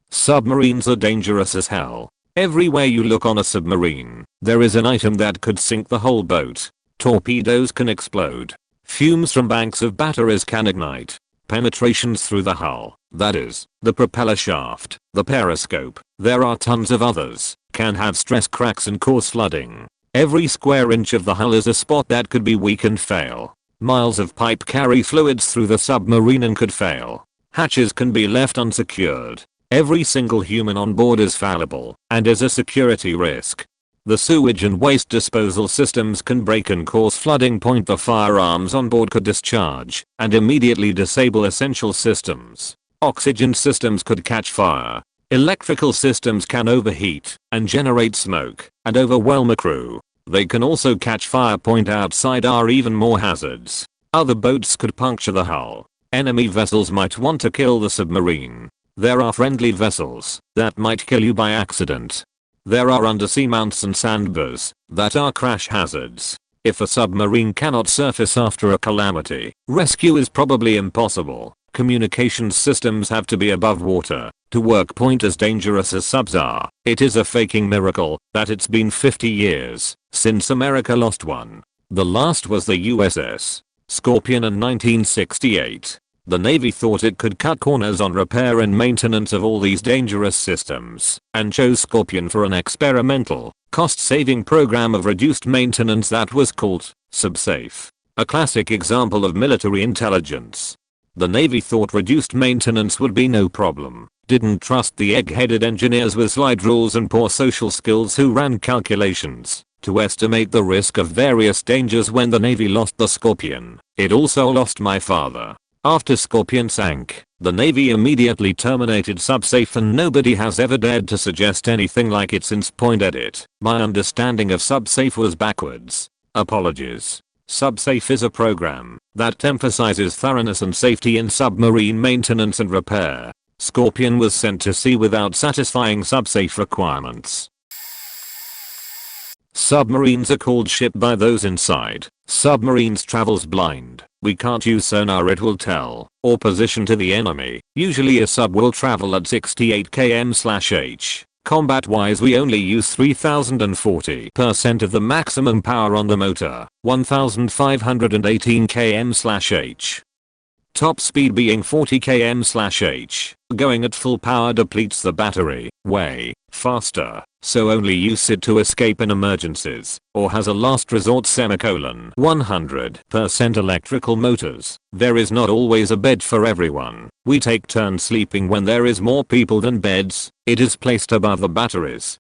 S1: Submarines are dangerous as hell. Everywhere you look on a submarine, there is an item that could sink the whole boat. Torpedoes can explode. Fumes from banks of batteries can ignite. Penetrations through the hull, that is, the propeller shaft, the periscope, there are tons of others, can have stress cracks and cause flooding. Every square inch of the hull is a spot that could be weak and fail. Miles of pipe carry fluids through the submarine and could fail. Hatches can be left unsecured. Every single human on board is fallible and is a security risk. The sewage and waste disposal systems can break and cause flooding. Point the firearms on board could discharge and immediately disable essential systems. Oxygen systems could catch fire. Electrical systems can overheat and generate smoke and overwhelm a crew. They can also catch fire. Point outside are even more hazards. Other boats could puncture the hull. Enemy vessels might want to kill the submarine. There are friendly vessels that might kill you by accident. There are undersea mounts and sandbars that are crash hazards. If a submarine cannot surface after a calamity, rescue is probably impossible. Communications systems have to be above water to work. Point as dangerous as subs are, it is a faking miracle that it's been 50 years since America lost one. The last was the USS Scorpion in 1968. The Navy thought it could cut corners on repair and maintenance of all these dangerous systems and chose Scorpion for an experimental, cost-saving program of reduced maintenance that was called SubSafe. A classic example of military intelligence. The Navy thought reduced maintenance would be no problem. Didn't trust the egg-headed engineers with slide rules and poor social skills who ran calculations to estimate the risk of various dangers. When the Navy lost the Scorpion, it also lost my father. After Scorpion sank, the Navy immediately terminated SubSafe, and nobody has ever dared to suggest anything like it since. Edit. My understanding of SubSafe was backwards. Apologies. SubSafe is a program that emphasizes thoroughness and safety in submarine maintenance and repair. Scorpion was sent to sea without satisfying SubSafe requirements. Submarines are called ship by those inside. Submarines travels blind. We can't use sonar, it will tell, or position to the enemy. Usually a sub will travel at 68 km/h. Combat wise we only use 3040% of the maximum power on the motor, 1518 km/h. Top speed being 40 km/h. Going at full power depletes the battery way faster, so only use it to escape in emergencies or has a last resort. 100% electrical motors. There is not always a bed for everyone. We take turns sleeping when there is more people than beds. It is placed above the batteries.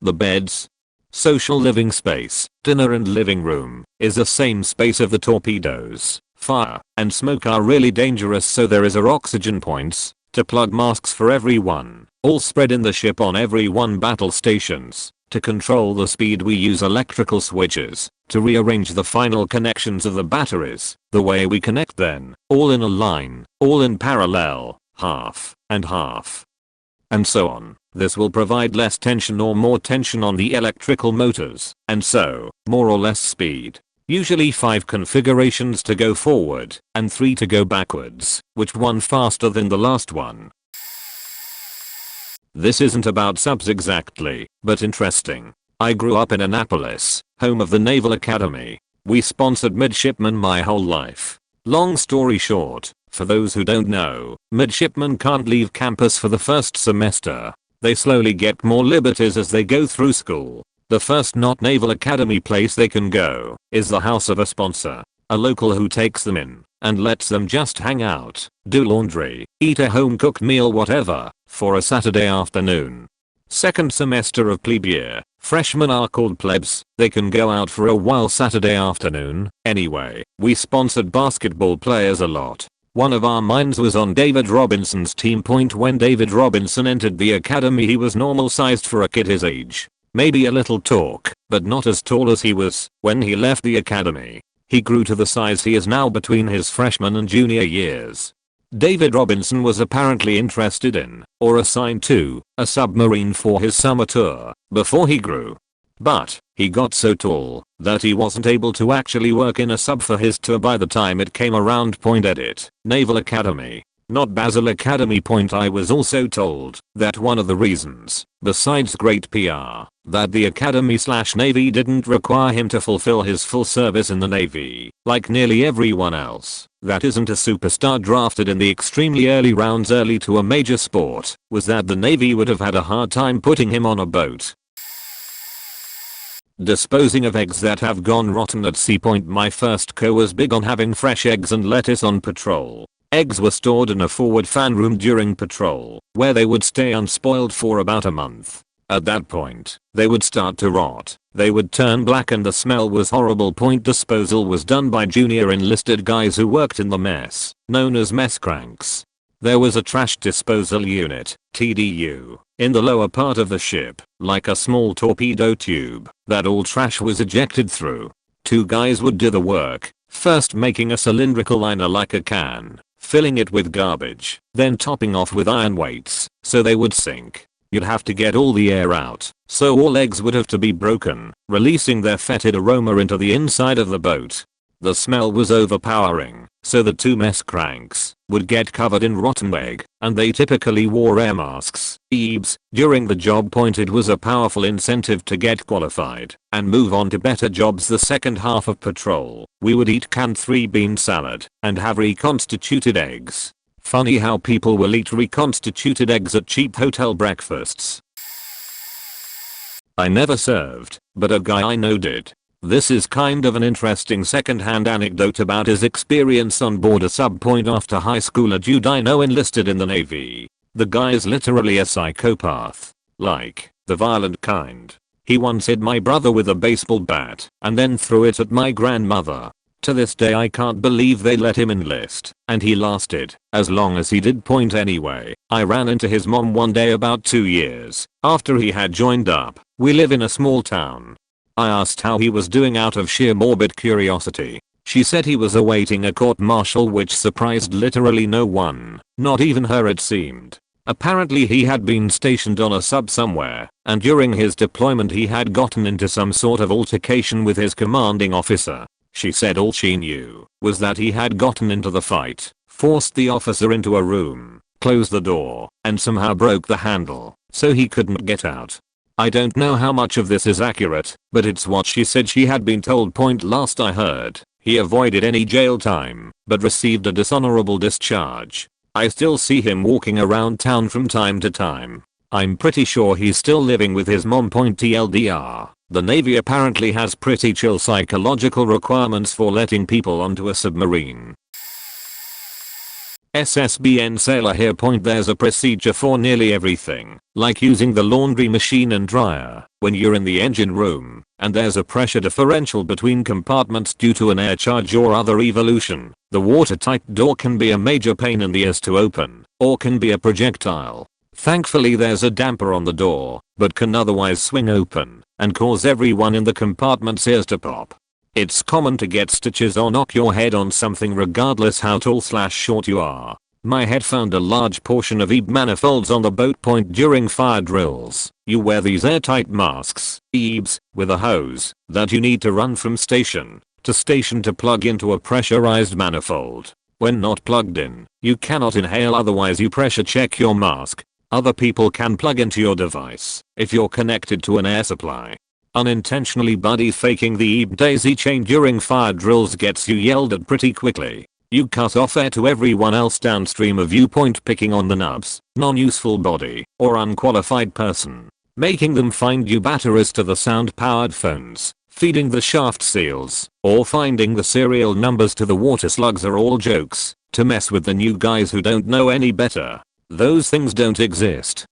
S1: The beds, social living space, dinner and living room, is the same space of the torpedoes. Fire and smoke are really dangerous, so there is oxygen points to plug masks for everyone, all spread in the ship on every one battle stations. To control the speed we use electrical switches to rearrange the final connections of the batteries, the way we connect them, all in a line, all in parallel, half and half, and so on. This will provide less tension or more tension on the electrical motors, and so, more or less speed. Usually 5 configurations to go forward and 3 to go backwards, which one faster than the last one. This isn't about subs exactly, but interesting. I grew up in Annapolis, home of the Naval Academy. We sponsored midshipmen my whole life. Long story short, for those who don't know, midshipmen can't leave campus for the first semester. They slowly get more liberties as they go through school. The first not Naval Academy place they can go is the house of a sponsor, a local who takes them in and lets them just hang out, do laundry, eat a home cooked meal, whatever, for a Saturday afternoon. Second semester of plebe year, freshmen are called plebs. They can go out for a while Saturday afternoon. Anyway, we sponsored basketball players a lot. One of our minds was on David Robinson's team. When David Robinson entered the academy, he was normal sized for a kid his age. Maybe a little talk, but not as tall as he was when he left the academy. He grew to the size he is now between his freshman and junior years. David Robinson was apparently interested in, or assigned to, a submarine for his summer tour before he grew. But he got so tall that he wasn't able to actually work in a sub for his tour by the time it came around. Edit. Naval Academy, not Basil Academy. I was also told that one of the reasons, besides great PR, that the Academy/Navy didn't require him to fulfill his full service in the Navy, like nearly everyone else, that isn't a superstar drafted in the extremely early rounds early to a major sport, was that the Navy would have had a hard time putting him on a boat. Disposing of eggs that have gone rotten at sea. My first co was big on having fresh eggs and lettuce on patrol. Eggs were stored in a forward fan room during patrol, where they would stay unspoiled for about a month. At that point, they would start to rot. They would turn black and the smell was horrible. Disposal was done by junior enlisted guys who worked in the mess, known as mess cranks. There was a trash disposal unit, TDU, in the lower part of the ship, like a small torpedo tube, that all trash was ejected through. 2 guys would do the work, first making a cylindrical liner like a can, filling it with garbage, then topping off with iron weights, so they would sink. You'd have to get all the air out, so all eggs would have to be broken, releasing their fetid aroma into the inside of the boat. The smell was overpowering, so the 2 mess cranks would get covered in rotten egg, and they typically wore air masks, EBs, during the job. It was a powerful incentive to get qualified and move on to better jobs. The second half of patrol, we would eat canned 3-bean salad and have reconstituted eggs. Funny how people will eat reconstituted eggs at cheap hotel breakfasts. I never served, but a guy I know did. This is kind of an interesting second-hand anecdote about his experience on board a sub. After high school, a dude I know enlisted in the Navy. The guy is literally a psychopath. Like, the violent kind. He once hit my brother with a baseball bat and then threw it at my grandmother. To this day I can't believe they let him enlist, and he lasted as long as he did. Anyway, I ran into his mom one day about 2 years after he had joined up. We live in a small town. I asked how he was doing out of sheer morbid curiosity. She said he was awaiting a court-martial, which surprised literally no one, not even her it seemed. Apparently he had been stationed on a sub somewhere, and during his deployment he had gotten into some sort of altercation with his commanding officer. She said all she knew was that he had gotten into the fight, forced the officer into a room, closed the door, and somehow broke the handle, so he couldn't get out. I don't know how much of this is accurate, but it's what she said she had been told. Last I heard, he avoided any jail time, but received a dishonorable discharge. I still see him walking around town from time to time. I'm pretty sure he's still living with his mom. TLDR. The Navy apparently has pretty chill psychological requirements for letting people onto a submarine. SSBN sailor here. There's a procedure for nearly everything, like using the laundry machine and dryer when you're in the engine room, and there's a pressure differential between compartments due to an air charge or other evolution. The watertight door can be a major pain in the ass to open, or can be a projectile. Thankfully there's a damper on the door, but can otherwise swing open and cause everyone in the compartment's ears to pop. It's common to get stitches or knock your head on something regardless how tall/short you are. My head found a large portion of EEB manifolds on the boat. During fire drills, you wear these airtight masks, EEBs, with a hose that you need to run from station to station to plug into a pressurized manifold. When not plugged in, you cannot inhale, otherwise you pressure check your mask. Other people can plug into your device if you're connected to an air supply. Unintentionally buddy faking the EEB daisy chain during fire drills gets you yelled at pretty quickly. You cut off air to everyone else downstream of you. Picking on the nubs, non-useful body, or unqualified person, making them find you batteries to the sound-powered phones, feeding the shaft seals, or finding the serial numbers to the water slugs are all jokes to mess with the new guys who don't know any better. Those things don't exist.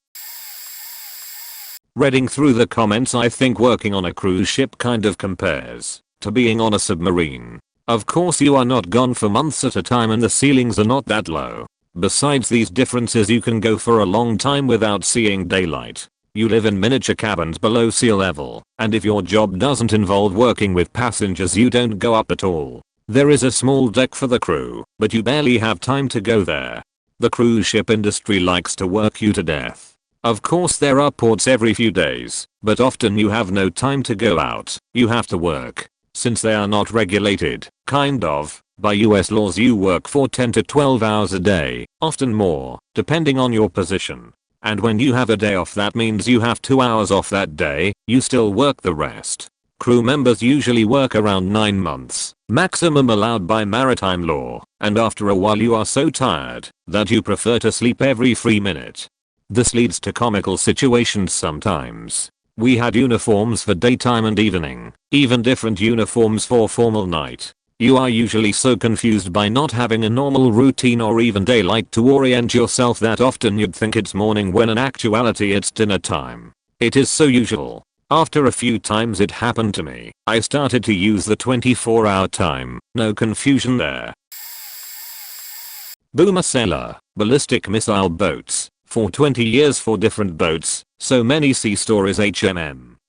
S1: Reading through the comments, I think working on a cruise ship kind of compares to being on a submarine. Of course you are not gone for months at a time and the ceilings are not that low. Besides these differences, you can go for a long time without seeing daylight. You live in miniature cabins below sea level, and if your job doesn't involve working with passengers, you don't go up at all. There is a small deck for the crew, but you barely have time to go there. The cruise ship industry likes to work you to death. Of course there are ports every few days, but often you have no time to go out. You have to work. Since they are not regulated, kind of, by US laws, you work for 10 to 12 hours a day, often more, depending on your position. And when you have a day off, that means you have 2 hours off that day. You still work the rest. Crew members usually work around 9 months, maximum allowed by maritime law, and after a while you are so tired that you prefer to sleep every free minute. This leads to comical situations sometimes. We had uniforms for daytime and evening, even different uniforms for formal night. You are usually so confused by not having a normal routine or even daylight to orient yourself that often you'd think it's morning when in actuality it's dinner time. It is so usual. After a few times it happened to me, I started to use the 24-hour time. No confusion there. Boomer sailor, ballistic missile boats. For 20 years for different boats, so many sea stories.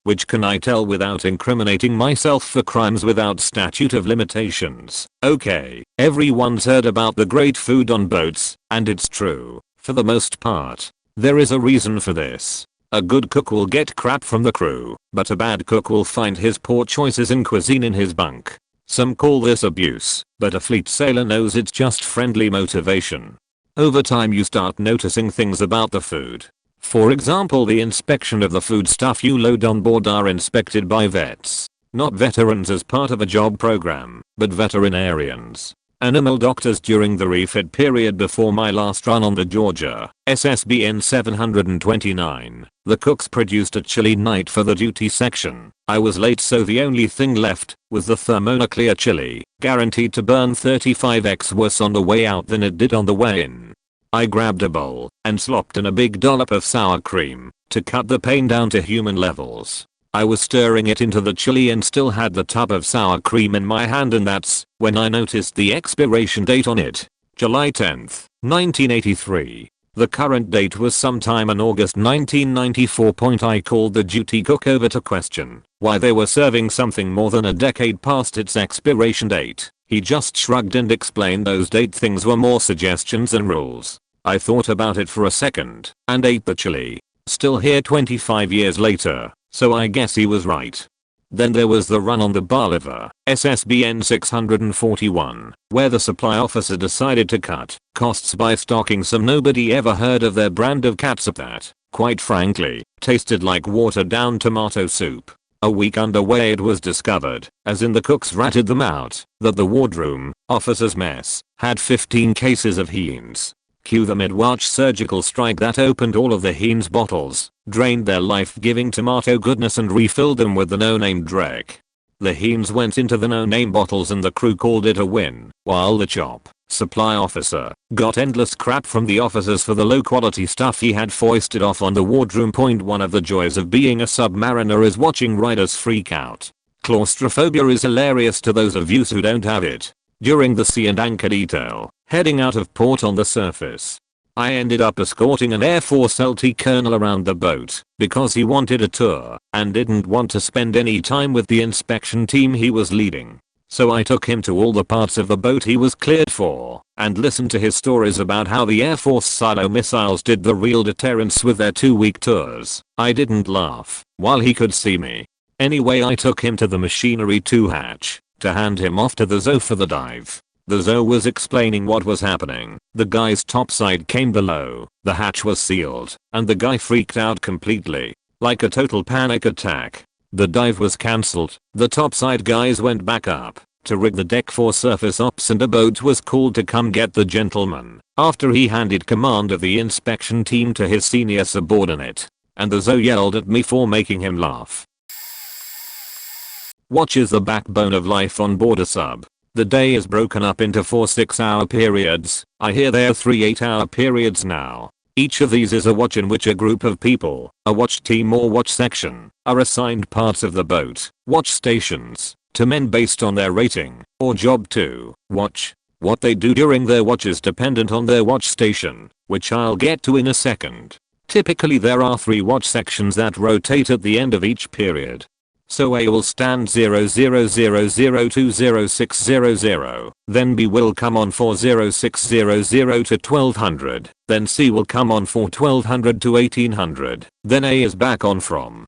S1: Which can I tell without incriminating myself for crimes without statute of limitations? Okay, everyone's heard about the great food on boats, and it's true, for the most part. There is a reason for this. A good cook will get crap from the crew, but a bad cook will find his poor choices in cuisine in his bunk. Some call this abuse, but a fleet sailor knows it's just friendly motivation. Over time you start noticing things about the food. For example, the inspection of the food stuff you load on board are inspected by vets. Not veterans as part of a job program, but veterinarians. Animal doctors during the refit period before my last run on the Georgia, SSBN 729. The cooks produced a chili night for the duty section. I was late, so the only thing left was the thermonuclear chili, guaranteed to burn 35x worse on the way out than it did on the way in. I grabbed a bowl and slopped in a big dollop of sour cream to cut the pain down to human levels. I was stirring it into the chili and still had the tub of sour cream in my hand, and that's when I noticed the expiration date on it. July 10th, 1983. The current date was sometime in August 1994. I called the duty cook over to question why they were serving something more than a decade past its expiration date. He just shrugged and explained those date things were more suggestions than rules. I thought about it for a second and ate the chili. Still here 25 years later, so I guess he was right. Then there was the run on the Bolivar, SSBN 641, where the supply officer decided to cut costs by stocking some nobody ever heard of their brand of catsup that, quite frankly, tasted like watered down tomato soup. A week underway it was discovered, as in the cooks ratted them out, that the wardroom officer's mess had 15 cases of Heinz. Cue the mid-watch surgical strike that opened all of the Heinz bottles, drained their life-giving tomato goodness and refilled them with the no-name dreck. The Heinz went into the no-name bottles and the crew called it a win, while the CHOP supply officer got endless crap from the officers for the low-quality stuff he had foisted off on the wardroom. One of the joys of being a submariner is watching riders freak out. Claustrophobia is hilarious to those of you who don't have it. During the sea and anchor detail, heading out of port on the surface, I ended up escorting an Air Force LT colonel around the boat because he wanted a tour and didn't want to spend any time with the inspection team he was leading. So I took him to all the parts of the boat he was cleared for and listened to his stories about how the Air Force silo missiles did the real deterrence with their 2-week tours. I didn't laugh while he could see me. Anyway, I took him to the machinery 2 hatch to hand him off to the ZO for the dive. The ZO was explaining what was happening. The guy's topside came below, the hatch was sealed, and the guy freaked out completely. Like a total panic attack. The dive was cancelled. The topside guys went back up to rig the deck for surface ops, and a boat was called to come get the gentleman after he handed command of the inspection team to his senior subordinate. And the ZO yelled at me for making him laugh. Watch is the backbone of life on board a sub. The day is broken up into 4 6-hour periods. I hear there are 3 8-hour periods now. Each of these is a watch in which a group of people, a watch team or watch section, are assigned parts of the boat, watch stations, to men based on their rating or job to watch. What they do during their watch is dependent on their watch station, which I'll get to in a second. Typically there are 3 watch sections that rotate at the end of each period. So A will stand 0000200600, then B will come on for 0600 to 1200, then C will come on for 1200 to 1800, then A is back on from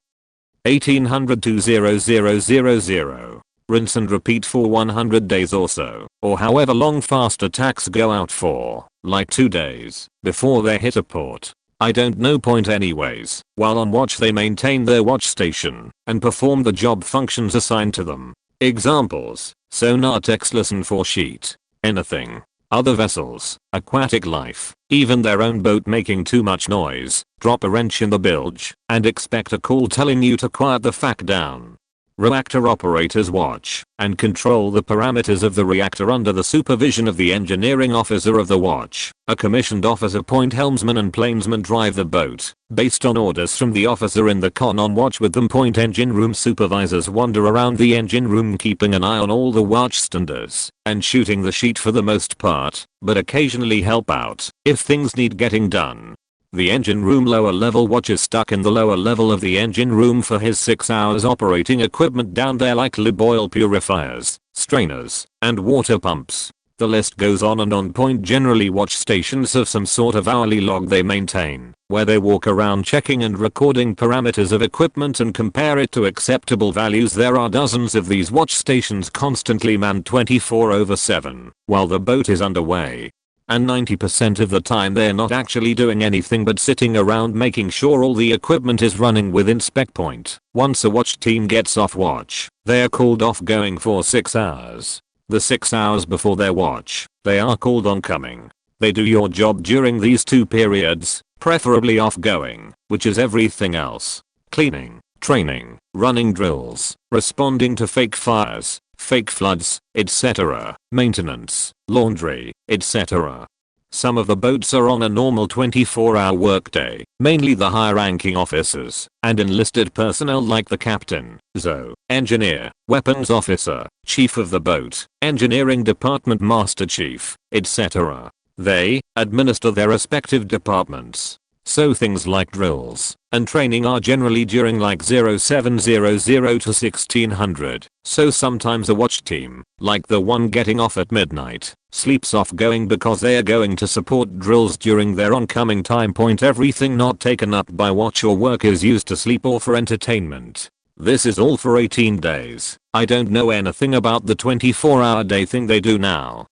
S1: 1800 to 0000. Rinse and repeat for 100 days or so, or however long fast attacks go out for, like 2 days, before they hit a port. I don't know. Point anyways. While on watch they maintain their watch station and perform the job functions assigned to them. Examples: sonar techs listen for sheet, anything, other vessels, aquatic life, even their own boat making too much noise, drop a wrench in the bilge and expect a call telling you to quiet the fuck down. Reactor operators watch and control the parameters of the reactor under the supervision of the engineering officer of the watch. A commissioned officer. Point helmsman and planesman drive the boat based on orders from the officer in the con on watch with them. Point engine room supervisors wander around the engine room keeping an eye on all the watchstanders and shooting the sheet for the most part, but occasionally help out if things need getting done. The engine room lower level watch is stuck in the lower level of the engine room for his 6 hours operating equipment down there like lube oil purifiers, strainers, and water pumps. The list goes on and on. Point generally watch stations have some sort of hourly log they maintain, where they walk around checking and recording parameters of equipment and compare it to acceptable values. There are dozens of these watch stations constantly manned 24/7 while the boat is underway. And 90% of the time they're not actually doing anything but sitting around making sure all the equipment is running within spec point. Once a watch team gets off watch, they are called off going for 6 hours. The 6 hours before their watch, they are called oncoming. They do your job during these 2 periods, preferably offgoing, which is everything else. Cleaning, training, running drills, responding to fake fires, fake floods, etc., maintenance, laundry, etc. Some of the boats are on a normal 24-hour workday, mainly the higher-ranking officers, and enlisted personnel like the captain, ZO, engineer, weapons officer, chief of the boat, engineering department master chief, etc. They administer their respective departments. So things like drills and training are generally during like 0700 to 1600, so sometimes a watch team, like the one getting off at midnight, sleeps off going because they are going to support drills during their oncoming time point. Everything not taken up by watch or work is used to sleep or for entertainment. This is all for 18 days. I don't know anything about the 24-hour day thing they do now.